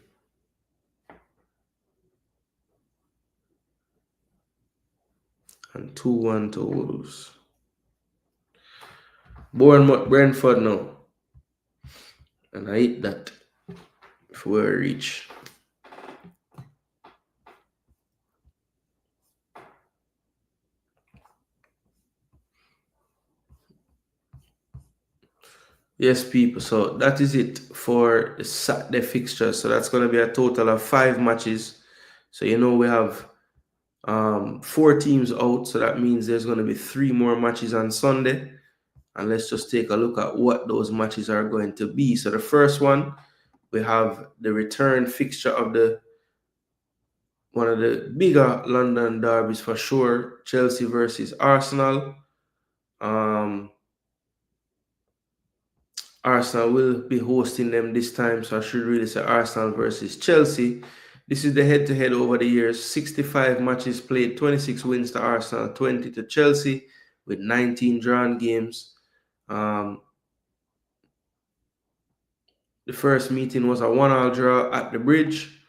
And 2-1 to Wolves. Bournemouth, Brentford now. And I hit that before I reach. Yes, people. So that is it for the Saturday fixtures. So that's going to be a total of 5 matches. So you know we have 4 teams out. So that means there's going to be 3 more matches on Sunday. And let's just take a look at what those matches are going to be. So the first one, we have the return fixture of one of the bigger London derbies for sure, Chelsea versus Arsenal. Arsenal will be hosting them this time, so I should really say Arsenal versus Chelsea. This is the head-to-head over the years. 65 matches played, 26 wins to Arsenal, 20 to Chelsea, with 19 drawn games. The first meeting was a 1-1 draw at the Bridge.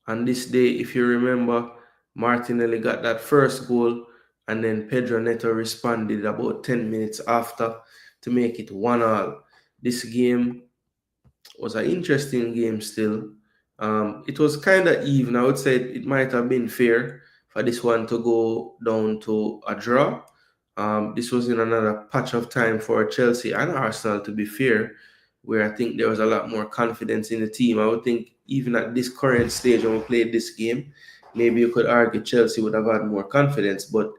And this day, if you remember, Martinelli got that first goal, and then Pedro Neto responded about 10 minutes after to make it 1-1. This game was an interesting game still. It was kind of even. I would say it might have been fair for this one to go down to a draw. This was in another patch of time for Chelsea and Arsenal, to be fair, where I think there was a lot more confidence in the team. I would think even at this current stage when we played this game, maybe you could argue Chelsea would have had more confidence. But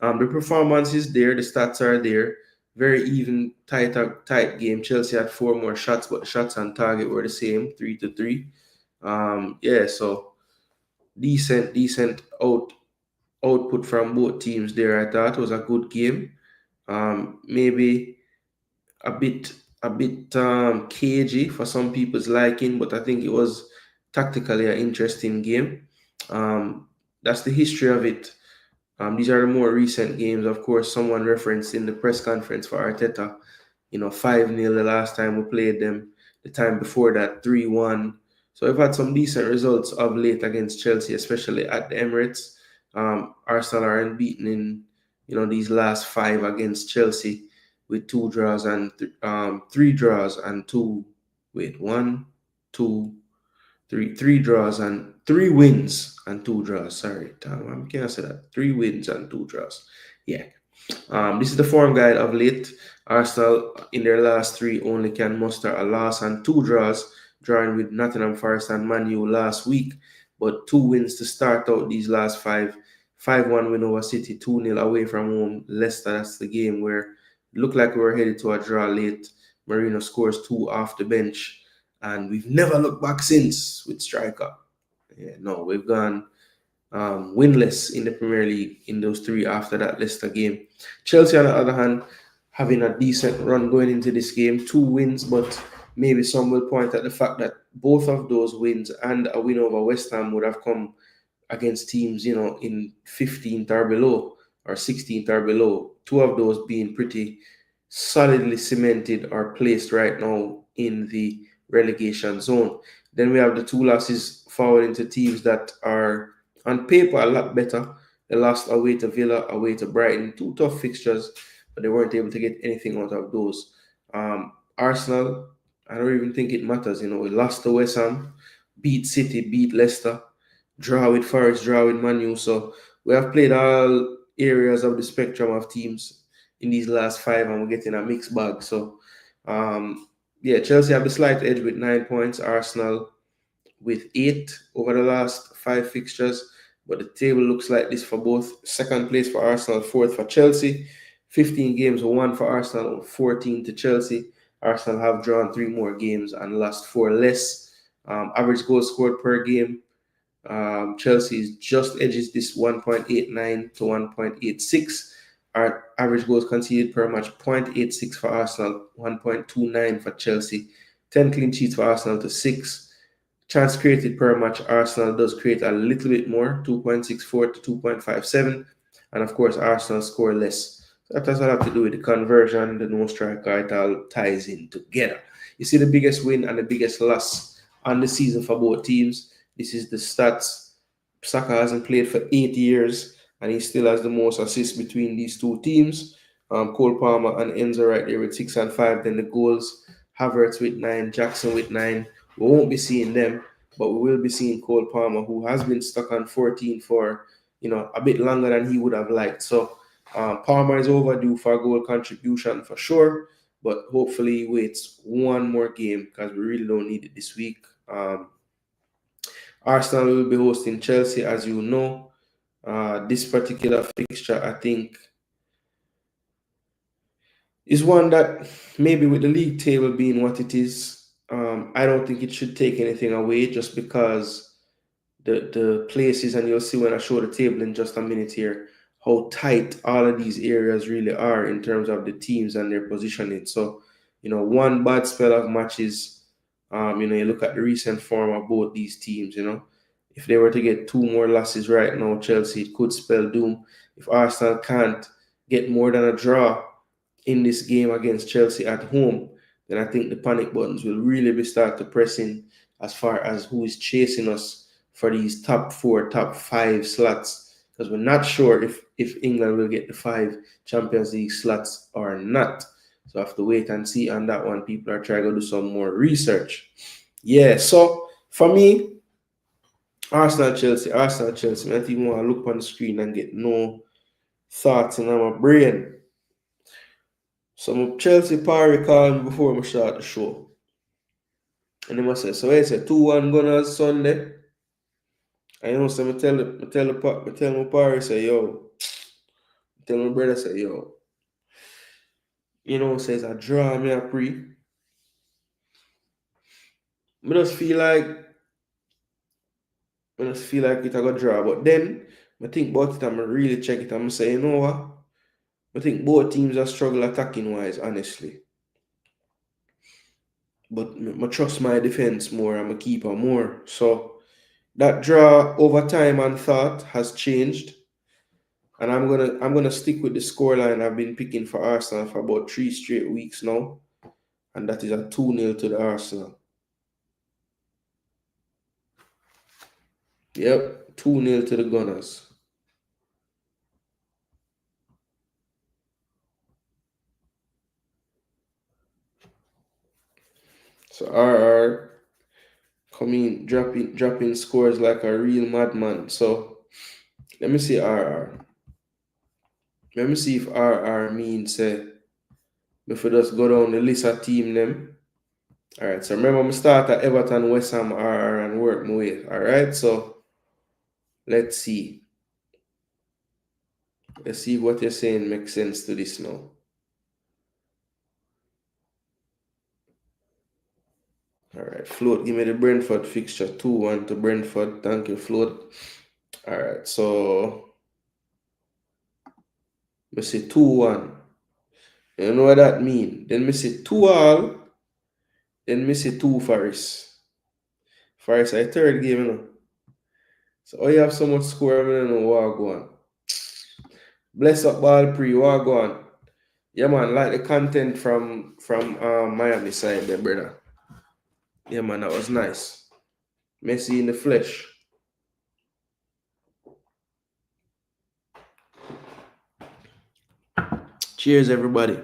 the performance is there, the stats are there. Very even, tight game. Chelsea had 4 more shots, but the shots on target were the same, 3-3. Yeah, so decent output from both teams there. I thought it was a good game. Maybe a bit cagey for some people's liking, but I think it was tactically an interesting game. That's the history of it. These are the more recent games. Of course, someone referenced in the press conference for Arteta, 5-0 the last time we played them. The time before that, 3-1. So we've had some decent results of late against Chelsea, especially at the Emirates. Arsenal are unbeaten in, these last 5 against Chelsea with 2 draws and 3 draws and 2, wait, 1, 2, 3 draws and 3 wins and 2 draws. Sorry, Tom, I can't say that. 3 wins and 2 draws. Yeah. This is the form guide of late. Arsenal in their last 3 only can muster a loss and 2 draws, drawing with Nottingham Forest and Man U last week, but 2 wins to start out these last 5. 5-1 win over City, 2-0 away from home. Leicester, that's the game where it looked like we were headed to a draw late. Marino scores 2 off the bench, and we've never looked back since with striker. Yeah, no, we've gone winless in the Premier League in those 3 after that Leicester game. Chelsea, on the other hand, having a decent run going into this game, 2 wins, but maybe some will point at the fact that both of those wins and a win over West Ham would have come against teams, in 15th or below or 16th or below. 2 of those being pretty solidly cemented or placed right now in the relegation zone. Then we have the 2 losses forward into teams that are on paper a lot better. They lost away to Villa, away to Brighton. 2 tough fixtures, but they weren't able to get anything out of those. Arsenal, I don't even think it matters. We lost to West Ham, beat City, beat Leicester, draw with Forest, draw with Man U. So we have played all areas of the spectrum of teams in these last 5, and we're getting a mixed bag. So, Chelsea have a slight edge with 9 points. Arsenal with 8 over the last 5 fixtures. But the table looks like this for both. Second place for Arsenal, 4th for Chelsea. 15 games, 1 for Arsenal, 14 to Chelsea. Arsenal have drawn 3 more games and lost 4 less. Average goals scored per game. Chelsea's just edges this 1.89 to 1.86. Our average goals conceded per match, 0.86 for Arsenal, 1.29 for Chelsea. 10 clean sheets for Arsenal to 6. Chance created per match, Arsenal does create a little bit more, 2.64 to 2.57. And of course, Arsenal score less. So that has a lot to do with the conversion, the no striker, it all ties in together. You see the biggest win and the biggest loss on the season for both teams. This is the stats. Saka hasn't played for 8 years, and he still has the most assists between these 2 teams. Cole Palmer and Enzo right there with 6 and 5. Then the goals, Havertz with 9, Jackson with 9. We won't be seeing them, but we will be seeing Cole Palmer, who has been stuck on 14 for a bit longer than he would have liked. So Palmer is overdue for a goal contribution for sure, but hopefully he waits 1 more game because we really don't need it this week. Arsenal will be hosting Chelsea, as you know. This particular fixture, I think, is one that maybe with the league table being what it is, I don't think it should take anything away just because the places, and you'll see when I show the table in just a minute here, how tight all of these areas really are in terms of the teams and their positioning. So, one bad spell of matches, you look at the recent form of both these teams, if they were to get 2 more losses right now, Chelsea, it could spell doom. If Arsenal can't get more than a draw in this game against Chelsea at home, then I think the panic buttons will really be start to pressing as far as who is chasing us for these top 4, top 5 slots, because we're not sure if England will get the 5 Champions League slots or not. So I have to wait and see on that one. People are trying to do some more research. Yeah, so for me, Arsenal, Chelsea. I don't even want to look on the screen and get no thoughts in my brain. So my Chelsea party called me before I start the show. And they must say, so I said 2-1 Gunners Sunday. And so I tell my party, say, yo, tell my brother, say, yo, says I draw me a pre. I just feel like it I got draw. But then I think about it and I really check it and I say, you know what? I think both teams are struggle attacking wise, honestly. But I trust my defense more and my keeper more. So that draw over time and thought has changed. And I'm gonna stick with the scoreline I've been picking for Arsenal for about 3 straight weeks now. And that is a 2-0 to the Arsenal. Yep, 2-0 to the Gunners. So RR coming dropping scores like a real madman. So let me see RR. Let me see if RR means if we just go down the list of team them. Alright, so remember I'm start at Everton, West Ham, RR and work my way. Alright, so let's see. Let's see if what you're saying makes sense to this now. Alright, Float, give me the Brentford fixture. 2-1 to Brentford. Thank you, Float. Alright, so me say 2-1. You know what that mean? Then me say 2-all. Then me say 2 Forest. Forest I third game, you know. So how you have so much score, I don't know what go on. Bless up ball pre, what go on. Yeah man, like the content from Miami side there, brother. Yeah man, that was nice. Messi in the flesh. Cheers, everybody.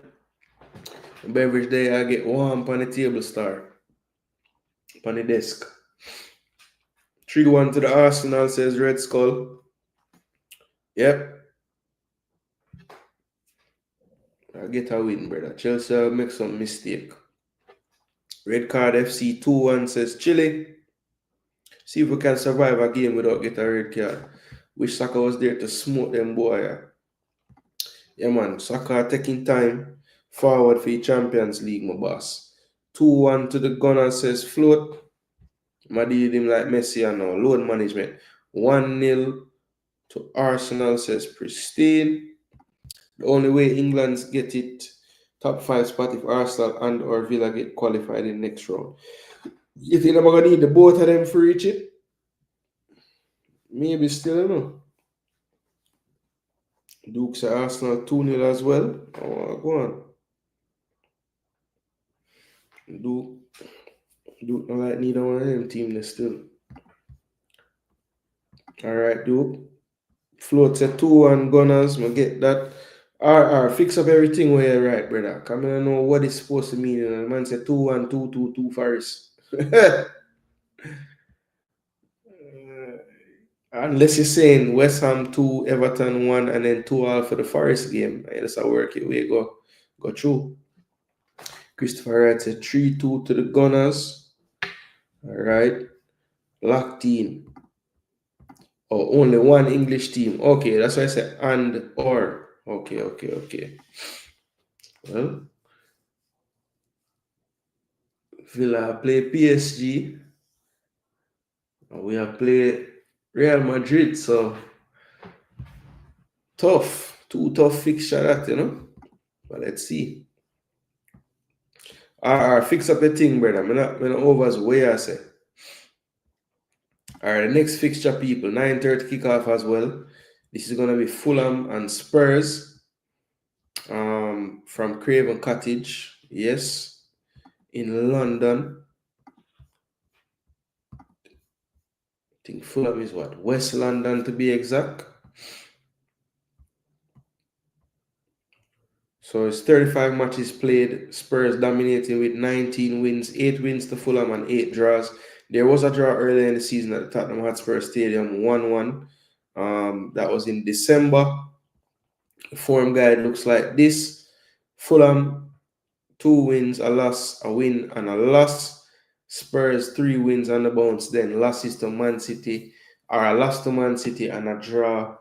The beverage day, I get warm on the table star. On the desk. 3-1 to the Arsenal, says Red Skull. Yep. I get a win, brother. Chelsea will make some mistake. Red Card FC 2-1 says Chile. See if we can survive a game without getting a red card. Wish Saka was there to smoke them boy. Yeah, man. Saka taking time forward for the Champions League, my boss. 2-1 to the Gunners, says Float. I did him like Messi and now. Load management. 1-0 to Arsenal, says Pristine. The only way England's get it top 5 spot if Arsenal and or Villa get qualified in the next round. You think I'm gonna need the both of them for reach it? Maybe still, no. Duke's at Arsenal 2-0 as well. Oh, go on. Duke not like neither one of them team there still. Alright, Duke. Floats at 2-1 Gunners. We'll get that. Fix up everything where you're right, brother. Come in and know what it's supposed to mean. And the man said 2-1, 2-2, Forest. Unless you're saying West Ham 2, Everton 1, and then 2-all for the Forest game. That's how work it way go through. Christopher Wright said 3-2 to the Gunners. Alright. Locked team. Oh, only one English team. Okay, that's why I said and or. Okay. Well, Villa play PSG. We have played Real Madrid, so tough. 2 tough fixture that, But let's see. Fix up the thing, brother. I'm not overs way I say. Alright, the next fixture, people, 9:30 kickoff as well. This is gonna be Fulham and Spurs. From Craven Cottage, yes, in London. I think Fulham is what? West London to be exact. So it's 35 matches played. Spurs dominating with 19 wins, 8 wins to Fulham and 8 draws. There was a draw earlier in the season at the Tottenham Hotspur Stadium, 1-1. That was in December. The form guide looks like this. Fulham, 2 wins, a loss, a win, and a loss. Spurs, 3 wins and a bounce. Then losses to Man City, or a loss to Man City and a draw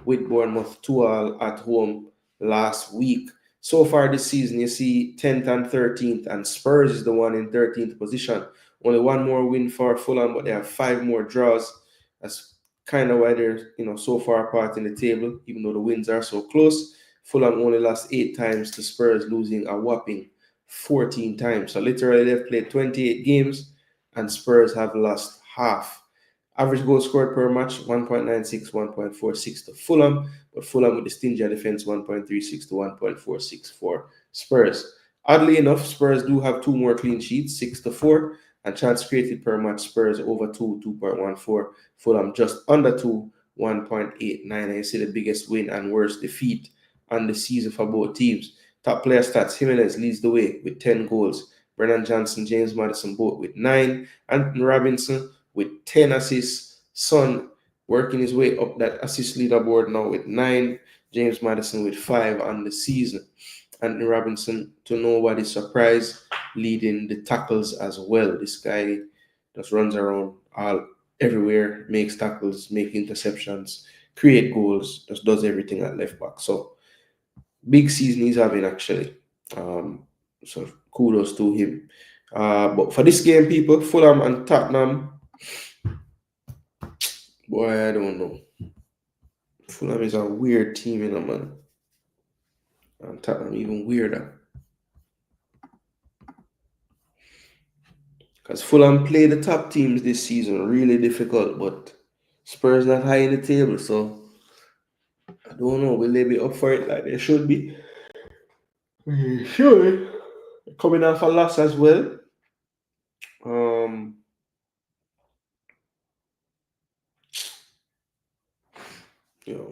with Bournemouth 2-2 at home last week. So far this season, you see 10th and 13th, and Spurs is the one in 13th position. Only one more win for Fulham, but they have 5 more draws. That's kind of why they're so far apart in the table, even though the wins are so close. Fulham only lost 8 times to Spurs, losing a whopping 14 times. So literally they've played 28 games and Spurs have lost half. Average goals scored per match, 1.96, 1.46 to Fulham, but Fulham with the stingy defense, 1.36 to 1.46 for Spurs. Oddly enough, Spurs do have 2 more clean sheets, 6 to 4, and chance created per match, Spurs over 2, 2.14. Fulham just under 2, 1.89. And you see the biggest win and worst defeat on the season for both teams. Top player stats, Jimenez leads the way with 10 goals. Brennan Johnson, James Maddison both with 9. Anthony Robinson with 10 assists. Son working his way up that assist leaderboard now with 9. James Maddison with 5 on the season. Anthony Robinson, to nobody's surprise, leading the tackles as well. This guy just runs around everywhere, makes tackles, makes interceptions, create goals, just does everything at left back. So big season he's having actually. So kudos to him. But for this game, people, Fulham and Tottenham, boy, I don't know. Fulham is a weird team, man. And Tottenham even weirder. Because Fulham play the top teams this season, really difficult, but Spurs not high in the table, so I don't know. Will they be up for it like they should be? Sure. Coming off a loss as well.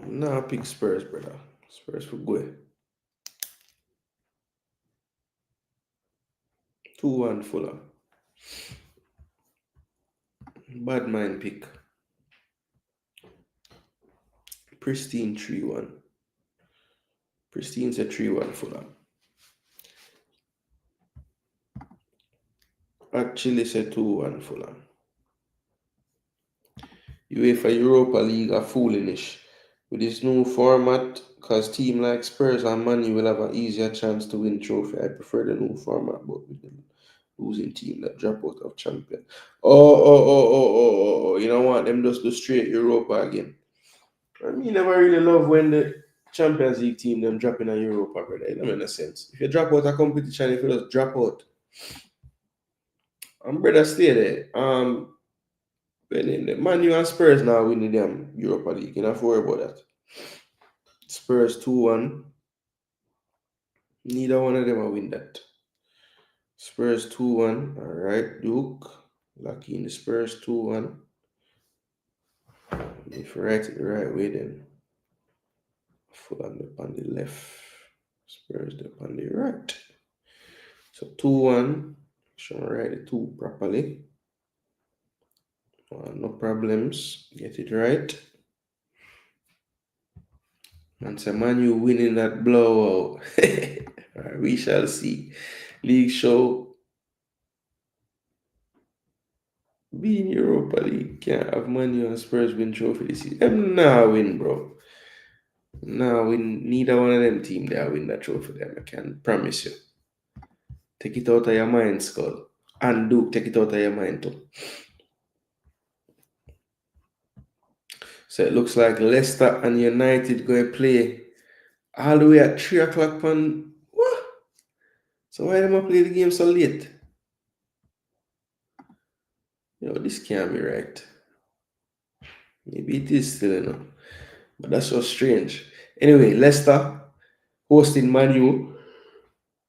Nah, pick Spurs, brother. Spurs for good. 2-1 Fulham. Bad mind pick. Pristine 3-1. Pristine's a 3-1 Fulham. Actually, say 2-1 Fulham. UEFA Europa League are foolish. With this new format, because team like Spurs and Man U will have an easier chance to win trophy. I prefer the new format, but with the losing team that drop out of champion. Oh. You don't want them just to straight Europa again. I mean, never really love when the Champions League team them dropping in Europa, brother. It don't make sense. If you drop out a competition, if you just drop out, brother, stay there. But then the Man U and Spurs now winning them Europa League. You don't have to worry about that. Spurs 2-1. Neither one of them will win that. Spurs 2-1. All right, Duke. Lucky in the Spurs 2-1. If you write it the right way, then Fulham on the left. Spurs on the right. So 2-1. Should write the 2 properly. No problems. Get it right. And say Man U winning that blowout. Right, we shall see. League show. Be in Europa League. Can't have Man U and Spurs win trophy this season. Them nah win, bro. Nah win. Neither one of them team there win that trophy. Them, I can promise you. Take it out of your mind, Skull. And Duke, take it out of your mind too. So it looks like Leicester and United going to play all the way at 3 o'clock on. What? So why them play the game so late? This can't be right. Maybe it is still, but that's so strange. Anyway, Leicester hosting Man U,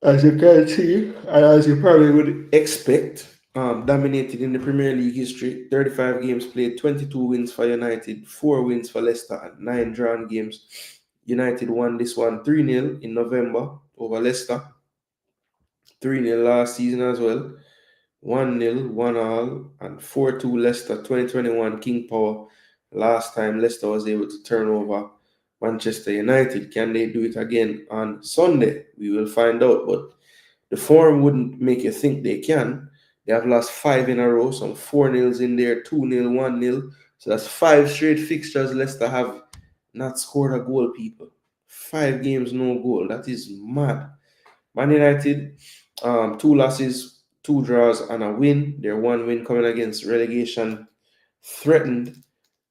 as you can see, and as you probably would expect, dominated in the Premier League history. 35 games played, 22 wins for United, 4 wins for Leicester, and 9 drawn games. United won this one 3-0 in November over Leicester. 3-0 last season as well. 1-0, 1-1, and 4-2 Leicester 2021 King Power. Last time Leicester was able to turn over Manchester United. Can they do it again on Sunday? We will find out. But the form wouldn't make you think they can. They have lost 5 in a row, some 4-0s in there, 2-0, 1-0. So that's 5 straight fixtures Leicester have not scored a goal, people. 5 games, no goal. That is mad. Man United, 2 losses, 2 draws, and a win. Their 1 win coming against relegation threatened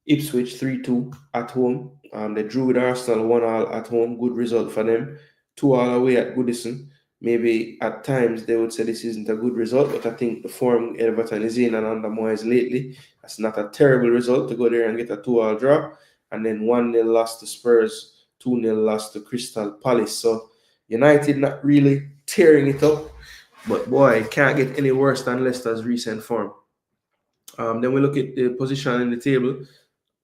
Ipswich 3-2 at home. They drew with Arsenal 1-1 at home. Good result for them. 2-2 away at Goodison. Maybe at times they would say this isn't a good result, but I think the form Everton is in and under Moyes lately, that's not a terrible result to go there and get a 2-2 draw. And then 1-0 loss to Spurs, 2-0 loss to Crystal Palace. So United not really tearing it up, but boy, it can't get any worse than Leicester's recent form. Then we look at the position in the table.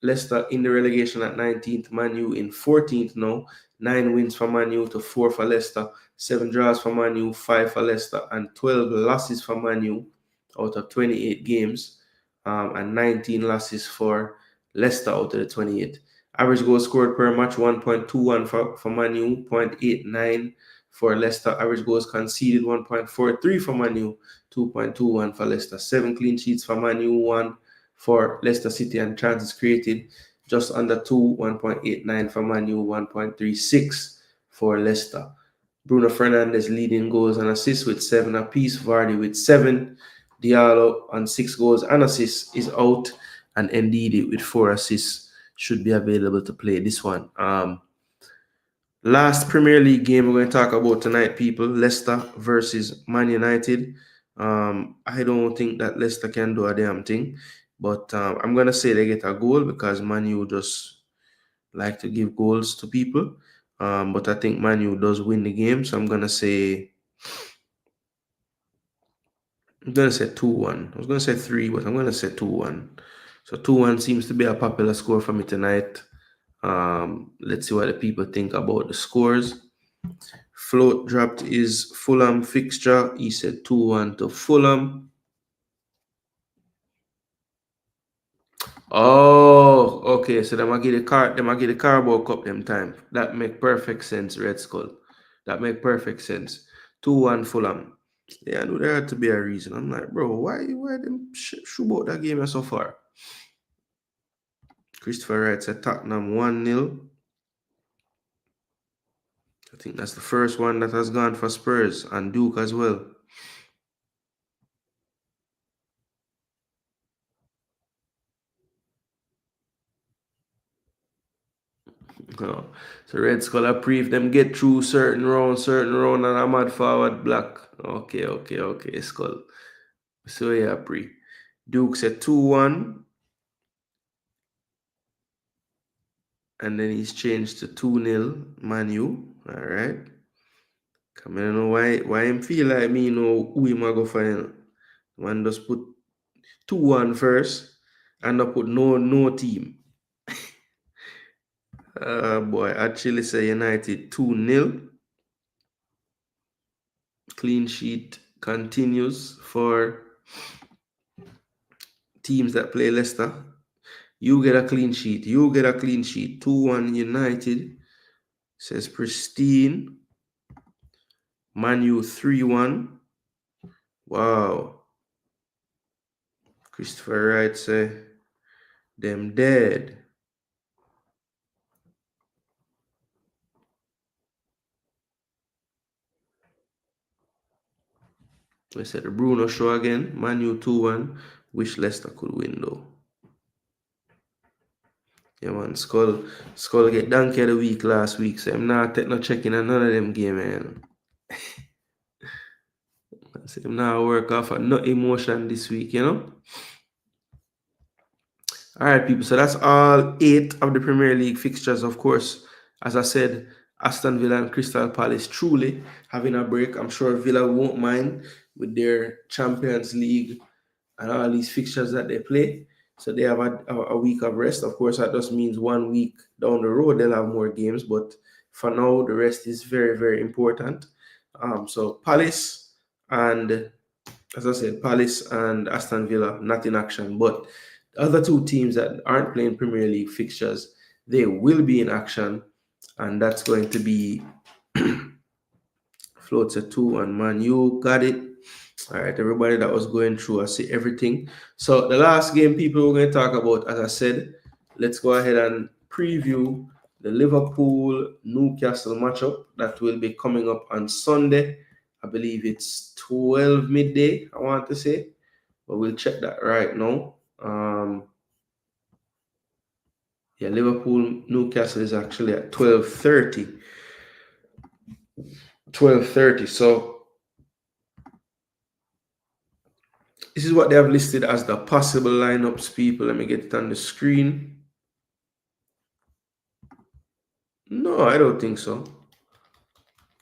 Leicester in the relegation at 19th, Man U in 14th now. 9 wins for Man U to 4 for Leicester. 7 draws for Man U, 5 for Leicester, and 12 losses for Man U out of 28 games. And 19 losses for Leicester out of the 28. Average goals scored per match, 1.21 for Man U, 0.89 for Leicester. Average goals conceded, 1.43 for Man U, 2.21 for Leicester. 7 clean sheets for Man U, 1 for Leicester City, and chances created just under 2, 1.89 for Man U, 1.36 for Leicester. Bruno Fernandes leading goals and assists with 7 apiece. Vardy with 7. Diallo on 6 goals and assists is out, and Ndidi with 4 assists should be available to play this one. Last Premier League game we're going to talk about tonight, people. Leicester versus Man United. I don't think that Leicester can do a damn thing, but I'm going to say they get a goal because Man U just like to give goals to people. But I think Man U does win the game, so I'm going to say 2-1. I was going to say 3, but I'm going to say 2-1. So 2-1 seems to be a popular score for me tonight. Let's see what the people think about the scores. Float dropped his Fulham fixture. He said 2-1 to Fulham. Oh, okay. So they might get the Carabao Cup them time. That make perfect sense, Red Skull. That make perfect sense. 2-1 Fulham. Yeah, I knew there had to be a reason. I'm like, bro, why them shoot out that game so far? Christopher Wright said Tottenham 1-0. I think that's the first one that has gone for Spurs, and Duke as well. Oh. So Red Skull brief them get through certain round, and I'm at forward black. Okay, Skull. So yeah, pre. Duke said 2-1. And then he's changed to 2-0 Man U. Alright. I don't know why him feel like me know who him go for. Man just put 2-1 first and not put no team. Boy, actually say United 2-0. Clean sheet continues for teams that play Leicester. You get a clean sheet. 2-1 United. Says pristine. Man U 3-1. Wow. Christopher Wright say them dead. I said the Bruno show again. Man U 2-1. Wish Leicester could win though. Yeah, man. Skull get donkey of the week last week. So I'm not taking no checking on none of them game, man. I said I'm not work off no emotion this week, you know. All right, people. So that's all 8 of the Premier League fixtures. Of course, as I said, Aston Villa and Crystal Palace truly having a break. I'm sure Villa won't mind with their Champions League and all these fixtures that they play. So they have a week of rest. Of course, that just means 1 week down the road they'll have more games. But for now. The rest is very, very important. So Palace and, as I said, Palace and Aston Villa not in action, but the other two teams that aren't playing Premier League fixtures, they will be in action, and that's going to be Floats a 2 and Man U got it. All right, everybody that was going through, I see everything. So the last game people were going to talk about, as I said, let's go ahead and preview the Liverpool Newcastle matchup that will be coming up on Sunday. I believe it's 12 midday, I want to say, but we'll check that right now. Yeah, Liverpool Newcastle is actually at 12:30. 12:30. So this is what they have listed as the possible lineups, people. Let me get it on the screen. No, I don't think so.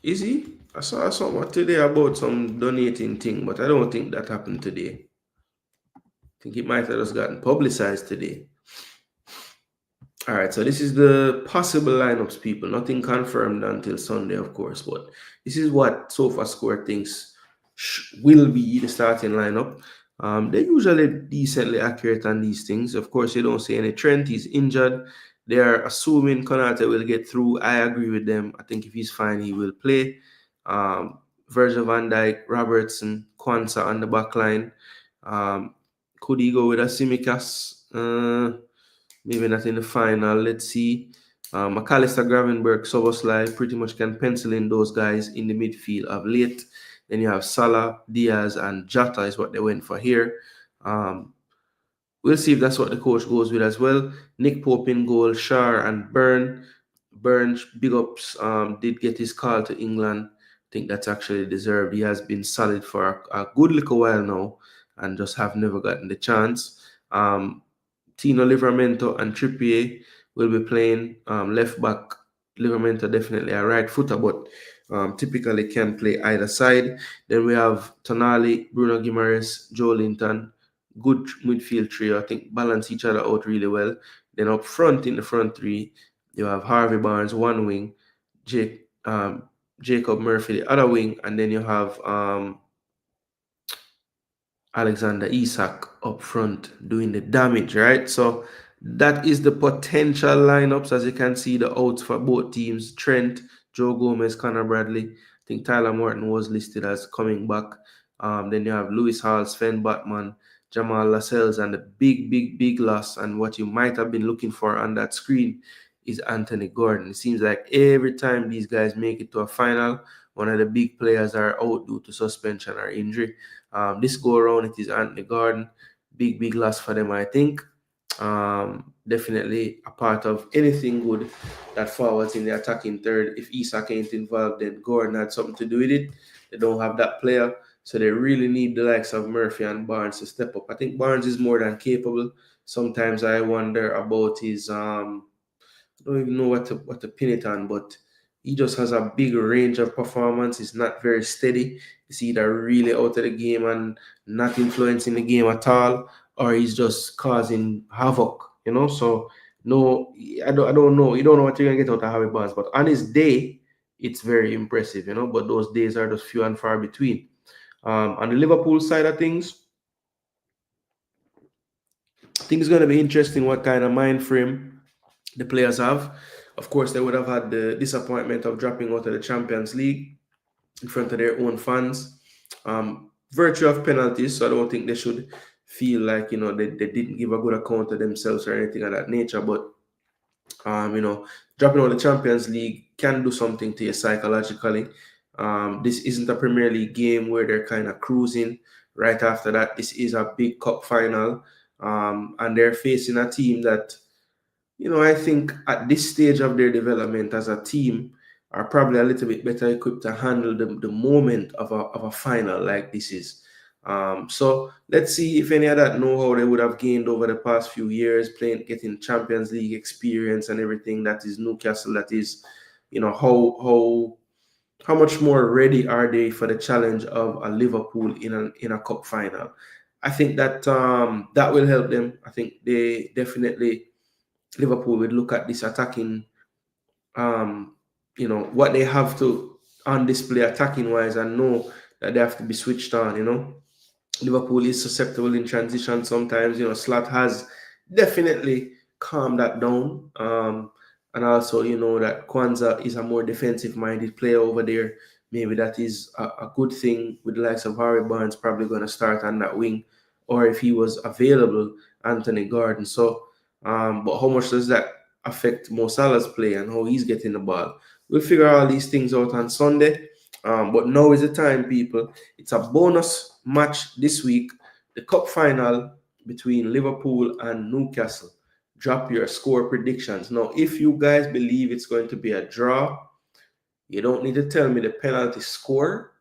Is he? I saw something today about some donating thing, but I don't think that happened today. I think it might have just gotten publicized today. All right, so this is the possible lineups, people. Nothing confirmed until Sunday, of course, but this is what SofaScore thinks will be the starting lineup. They're usually decently accurate on these things. Of course, you don't see any Trent. He's injured. They are assuming Konate will get through. I agree with them. I think if he's fine, he will play. Virgil van Dijk, Robertson, Kwanzaa on the back line. Could he go with a Simicas? Maybe not in the final. Let's see. McAllister, Gravenberg, Soboslai pretty much can pencil in those guys in the midfield of late. Then you have Salah, Diaz, and Jota is what they went for here. We'll see if that's what the coach goes with as well. Nick Pope in goal, Shar and Burns, big ups, did get his call to England. I think that's actually deserved. He has been solid for a good little while now and just have never gotten the chance. Tino Livramento and Trippier will be playing left back. Livramento definitely a right footer, but typically can play either side. Then we have Tonali, Bruno Guimaraes, Joe Linton. Good midfield trio. I think balance each other out really well. Then up front in the front three, you have Harvey Barnes, one wing, Jacob Murphy, the other wing, and then you have Alexander Isak up front doing the damage, right? So that is the potential lineups. As you can see, the outs for both teams: Trent, Joe Gomez, Connor Bradley. I think Tyler Morton was listed as coming back. Then you have Lewis Hall, Sven Batman, Jamal Lascelles, and the big loss. And what you might have been looking for on that screen is Anthony Gordon. It seems like every time these guys make it to a final, one of the big players are out due to suspension or injury. This go around, it is Anthony Gordon. Big loss for them, I think. Definitely a part of anything good that forwards in the attacking third. If Isak ain't involved, then Gordon had something to do with it. They don't have that player, so they really need the likes of Murphy and Barnes to step up. I think Barnes is more than capable. Sometimes I wonder about his I don't even know what to pin it on, but he just has a big range of performance. It's not very steady. It's either really out of the game and not influencing the game at all, or he's just causing havoc, you know. So no, I don't know. You don't know what you're gonna get out of Harvey Barnes, but on his day, it's very impressive, you know. But those days are just few and far between. On the Liverpool side of things, I think it's gonna be interesting what kind of mind frame the players have. Of course, they would have had the disappointment of dropping out of the Champions League in front of their own fans. Virtue of penalties, so I don't think they should feel like, you know, they didn't give a good account of themselves or anything of that nature. But, you know, dropping out of the Champions League can do something to you psychologically. This isn't a Premier League game where they're kind of cruising. Right after that, this is a big cup final. And they're facing a team that, you know, I think at this stage of their development as a team are probably a little bit better equipped to handle the moment of a final like this is. So let's see if any of that know-how they would have gained over the past few years, getting Champions League experience and everything. That is Newcastle. That is, you know, how much more ready are they for the challenge of a Liverpool in a cup final? I think that that will help them. I think they definitely, Liverpool would look at this attacking what they have to on display attacking wise, and know that they have to be switched on. Liverpool is susceptible in transition sometimes. Slot has definitely calmed that down. And also, that Kwanzaa is a more defensive-minded player over there. Maybe that is a good thing with the likes of Harry Barnes probably going to start on that wing, or if he was available, Anthony Gordon. So, but how much does that affect Mo Salah's play and how he's getting the ball? We'll figure all these things out on Sunday. But now is the time, people. It's a bonus match this week, the cup final between Liverpool and Newcastle. Drop your score predictions. Now, if you guys believe it's going to be a draw, you don't need to tell me the penalty score,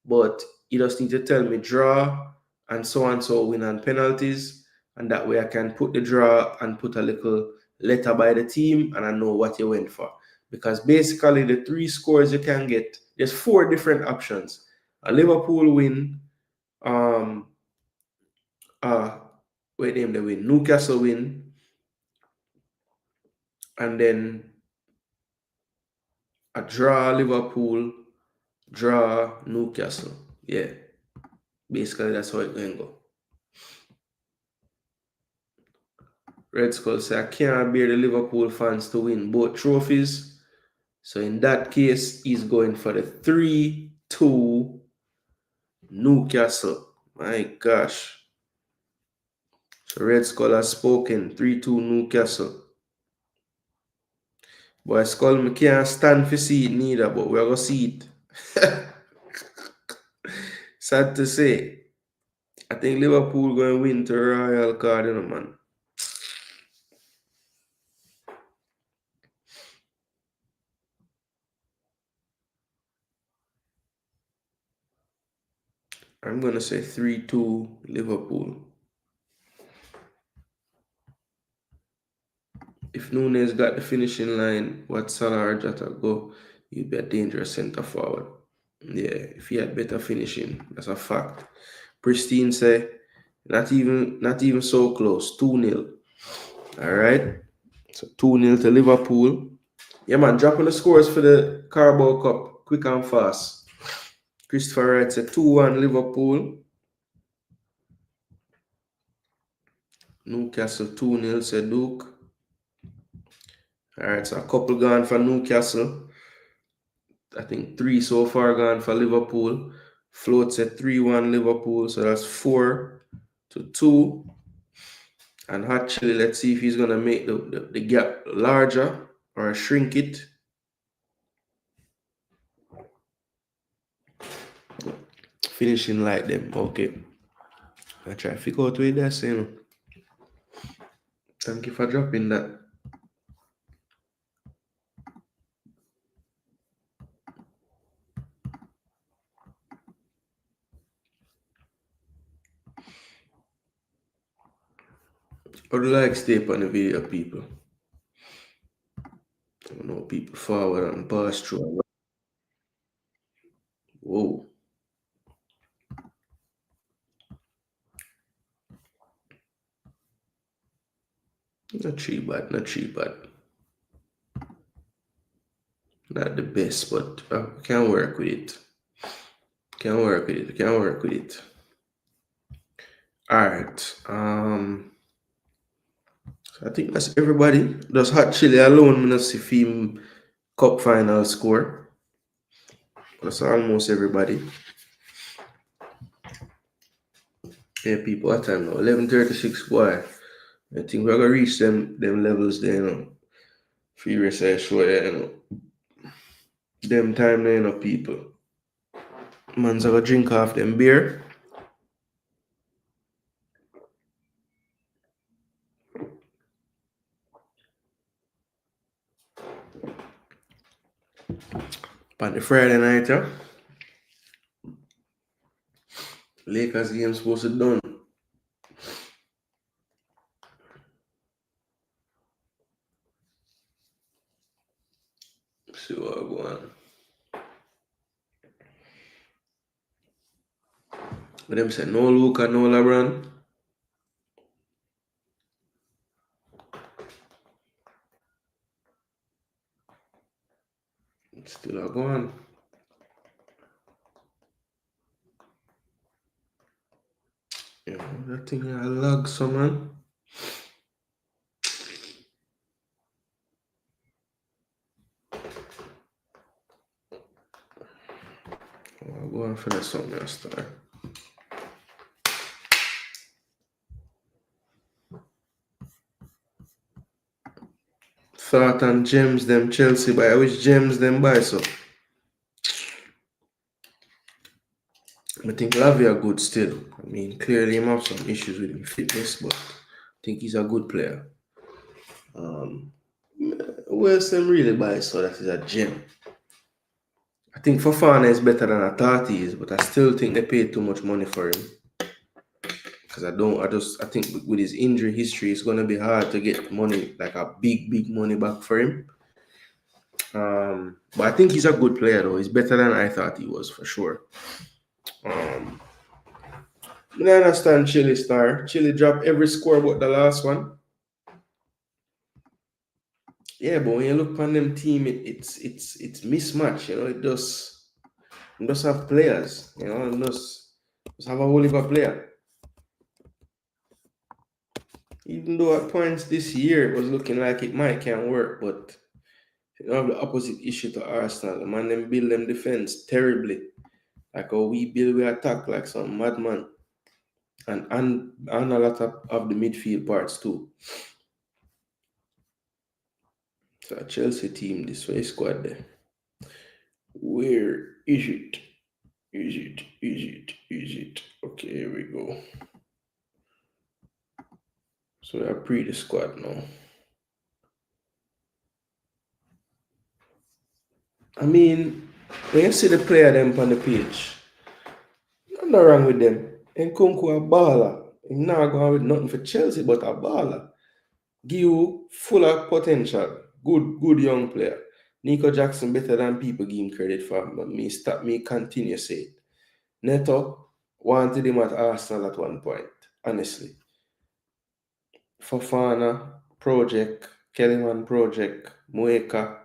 but you just need to tell me draw and so win on penalties. And that way I can put the draw and put a little letter by the team and I know what you went for. Because basically the 3 scores you can get, there's 4 different options. A Liverpool win, they win, Newcastle win, and then a draw Liverpool, draw Newcastle. Yeah, basically that's how it can go. Red Skull say, I can't bear the Liverpool fans to win both trophies. So in that case, he's going for the 3-2 Newcastle. My gosh. So Red Skull has spoken. 3-2 Newcastle. Boy, Skull, me can't stand for see it neither, but we're going to see it. Sad to say. I think Liverpool going to win to Royal card, man. I'm going to say 3-2 Liverpool. If Nunes got the finishing line, what Salah or Jota go, he'd be a dangerous centre forward. Yeah, if he had better finishing, that's a fact. Pristine say, not even so close. 2-0. Alright. So 2-0 to Liverpool. Yeah, man, dropping the scores for the Carabao Cup quick and fast. Christopher Wright said 2-1 Liverpool. Newcastle 2-0 said Duke. Alright, so a couple gone for Newcastle. I think 3 so far gone for Liverpool. Float said 3-1 Liverpool, so that's 4-2. And actually, let's see if he's going to make the gap larger or shrink it. Finishing like them. Okay. I try to figure out where that's saying. Thank you for dropping that. I would like stay on the video, people. I don't know, people forward and pass through. Whoa. Not too bad. Not the best, but I can work with it. Can work with it. Alright. I think that's everybody. Just Hot Chili alone, I see film cup final score. That's almost everybody. Yeah, people, what time now? 11:36, boy. I think we're gonna reach them levels there, Furious I show Them time there, people. Man's gonna drink off them beer. On the Friday night, Lakers game supposed to done. See what I go on. But them say no Luka, no LeBron. Still a go on. Yeah, that thing I lag some man. I'll go on for the something else start. Thought and gems them Chelsea buy. Which gems them buy so? I think Lavia good still. I mean, clearly he have some issues with his fitness, but I think he's a good player. Who else them really buy so that is a gem? I think Fofana is better than I thought he is, but I still think they paid too much money for him. Because I think with his injury history, it's gonna be hard to get money, like a big money back for him. But I think he's a good player though. He's better than I thought he was for sure. I understand Chile star. Chile dropped every score but the last one. Yeah, but when you look on them team, it's mismatch. You know, it does have players. You know, it does have a whole heap of player. Even though at points this year it was looking like it might can't work, but you have the opposite issue to Arsenal. The man them build them defense terribly. Like how we build we attack like some madman. And a lot of the midfield parts too. So a Chelsea team, this way squad there. Where is it? Is it? Okay, here we go. So we are pre the squad now. I mean, when you see the player them on the pitch, nothing wrong with them. Nkunku a baller. He's not going with nothing for Chelsea, but a baller. Give you full of potential. Good young player. Nico Jackson better than people give him credit for, but me continue say it. Neto wanted him at Arsenal at one point, honestly. Fofana, project, Kellyman project, Mueka,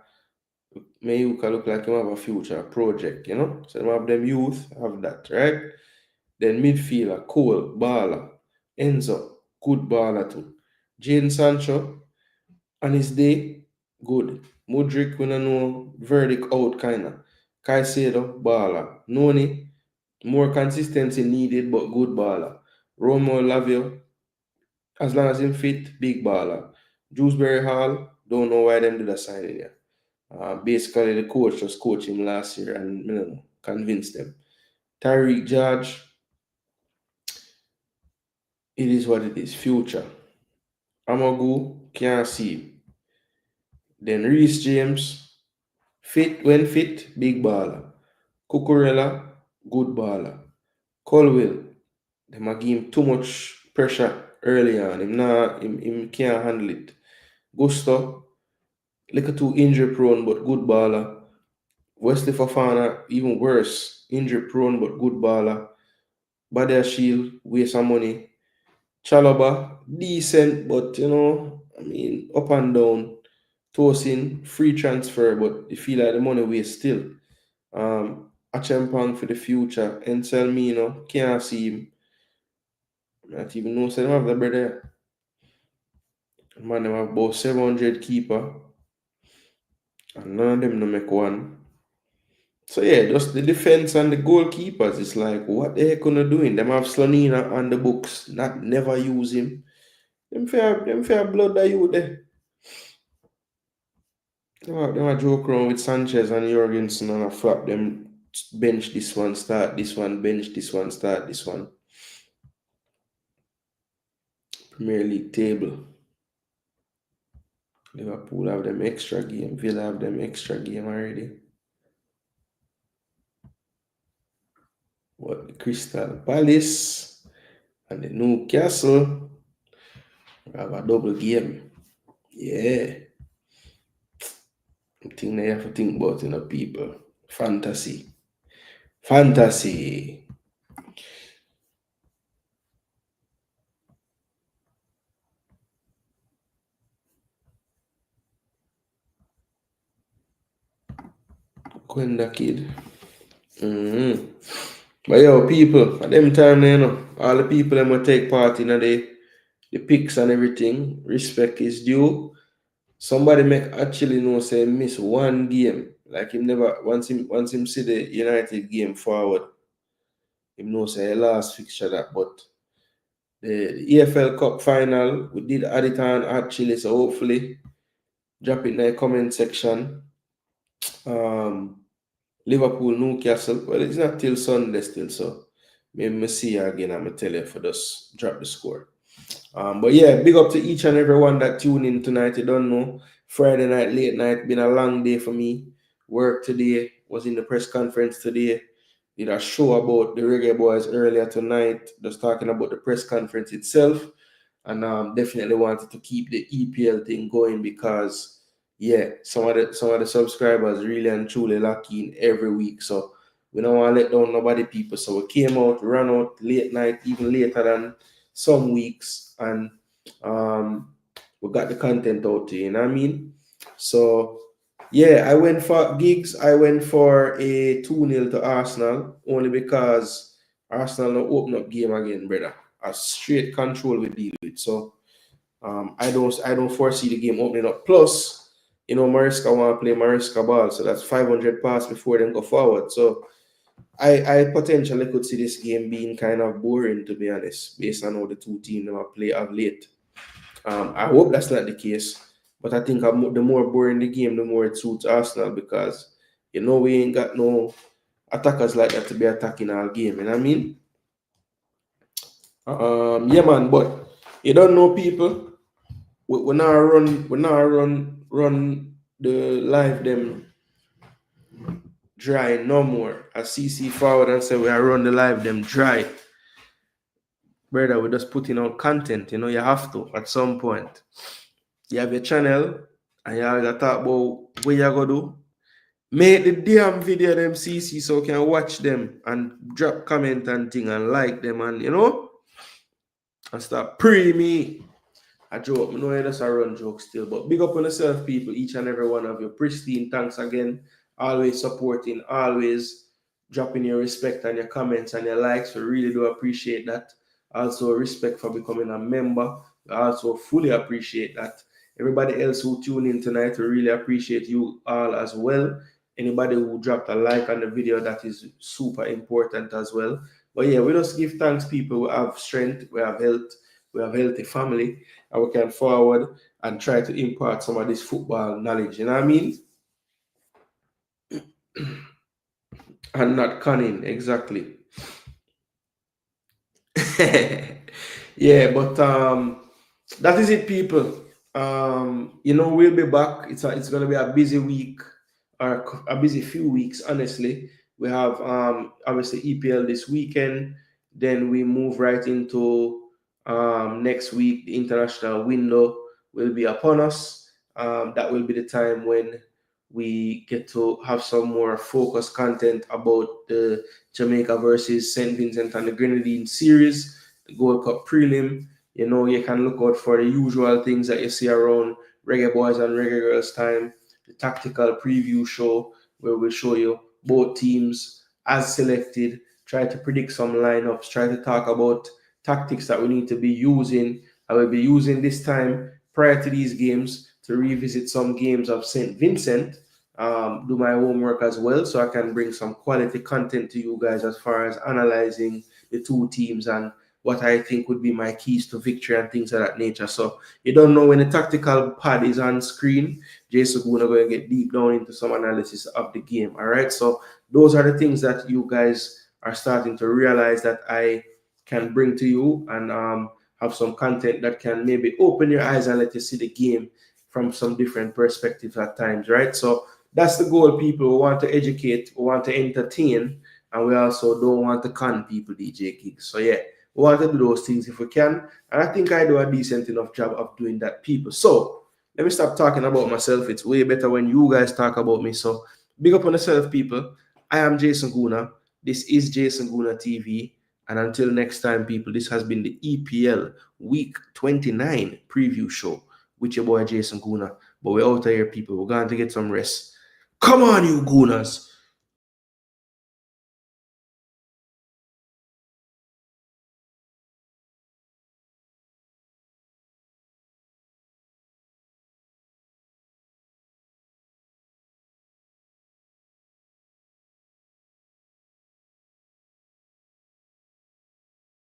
Mayuka look like him have a future project, you know? So them have them youth, have that, right? Then midfielder, Cole, baller. Enzo, good baller too. Jadon Sancho, on his day, good. Mudryk, we don't know, verdict out kinda. Caicedo, baller. Noni, more consistency needed, but good baller. Romo Lavio, as long as him fit, big baller. Dewsbury Hall, don't know why them did a signing here. Basically, the coach just coached him last year and you know, convinced them. Tyreek George, it is what it is. Future. Amagu, can't see him. Then Reece James, when fit, big baller. Cucurella, good baller. Colwell, they might give him too much pressure early on. Him can't handle it. Gusto, little too injury prone but good baller. Wesley Fofana, even worse, injury prone but good baller. Badia Shield, waste some money. Chalobah, decent, but you know, I mean, up and down. Tosin, free transfer, but you feel like the money waste still. Achempong for the future. Enselmino, can't see him. Not even know, so them have the brother. Man, them have about 700 keeper. And none of them no make one. So yeah, just the defense and the goalkeepers. It's like, what the heck gonna doing? Them have Slonina on the books, never use him. Them fair blood that you there. Them a joke around with Sanchez and Jorgensen and a flop them bench this one, start this one, bench this one, start this one. Premier League table. Liverpool have them extra game. Villa have them extra game already. What the Crystal Palace and the Newcastle have a double game. Yeah. The thing they have to think about, you know, people. Fantasy. Quenda kid. But yo, people, at them time, you know, all the people that will take part in the picks and everything, respect is due. Somebody make actually know say miss one game. Like him never once him see the United game forward, him know say last fixture that. But the EFL Cup final, we did add it on actually, so hopefully drop it in the comment section. Liverpool, Newcastle. Well, it's not till Sunday still, so maybe see you again. I'm gonna tell you for this drop the score. But yeah, big up to each and everyone that tuned in tonight. You don't know, Friday night, late night, been a long day for me. Work today, was in the press conference today. Did a show about the Reggae Boys earlier tonight, just talking about the press conference itself. And definitely wanted to keep the EPL thing going because yeah, some of the subscribers really and truly lock in every week. So we don't want to let down nobody people. So we came out, ran out late night, even later than some weeks, and we got the content out to you know what I mean? So yeah, I went for gigs. I went for a 2-0 to Arsenal only because Arsenal now open up game again, brother. A straight control we deal with. So I don't foresee the game opening up. Plus, you know, Mariska want to play Mariska ball, so that's 500 pass before them go forward. So I potentially could see this game being kind of boring, to be honest, based on how the two teams play of late. I hope that's not the case, but I think the more boring the game, the more it suits Arsenal because you know we ain't got no attackers like that to be attacking our game. You know what I mean? Yeah, man. But you don't know people. We now run the live them dry no more. As CC forward and say we are run the live them dry. Brother, we just putting out content, you know, you have to at some point. You have your channel and you have to talk about what you're gonna do. Make the damn video them CC so you can watch them and drop comment and thing and like them and you know and start pre me. A joke. I know you just a run joke still, but big up on yourself, people, each and every one of you. Pristine, thanks again. Always supporting, always dropping your respect and your comments and your likes. We really do appreciate that. Also, respect for becoming a member. We also fully appreciate that. Everybody else who tuned in tonight, we really appreciate you all as well. Anybody who dropped a like on the video, that is super important as well. But yeah, we just give thanks, people. We have strength, we have health, we have healthy family, and we can forward and try to impart some of this football knowledge. You know what I mean? And not cunning, exactly. Yeah, but that is it, people. You know, we'll be back. It's gonna be a busy week or a busy few weeks, honestly. We have obviously EPL this weekend, then we move right into next week. The international window will be upon us. That will be the time when we get to have some more focused content about the Jamaica versus St. Vincent and the Grenadines series, the Gold Cup prelim. You know, you can look out for the usual things that you see around Reggae Boys and Reggae Girls time, the tactical preview show where we'll show you both teams as selected, try to predict some lineups, try to talk about tactics that we need to be using. I will be using this time prior to these games to revisit some games of St. Vincent, do my homework as well so I can bring some quality content to you guys as far as analyzing the two teams and what I think would be my keys to victory and things of that nature. So you don't know when the tactical pad is on screen, Jason Gooner going to get deep down into some analysis of the game. All right. So those are the things that you guys are starting to realize that I can bring to you and have some content that can maybe open your eyes and let you see the game from some different perspectives at times, right? So that's the goal, people. We want to educate, we want to entertain, and we also don't want to con people, DJ Gigs. So yeah, we want to do those things if we can, and I think I do a decent enough job of doing that, people. So let me stop talking about myself. It's way better when you guys talk about me. So big up on yourself, people. I am Jason Gooner. This is Jason Gooner TV. And until next time, people, this has been the EPL Week 29 Preview Show with your boy Jason Gooner. But we're out of here, people. We're going to get some rest. Come on, you Gooners.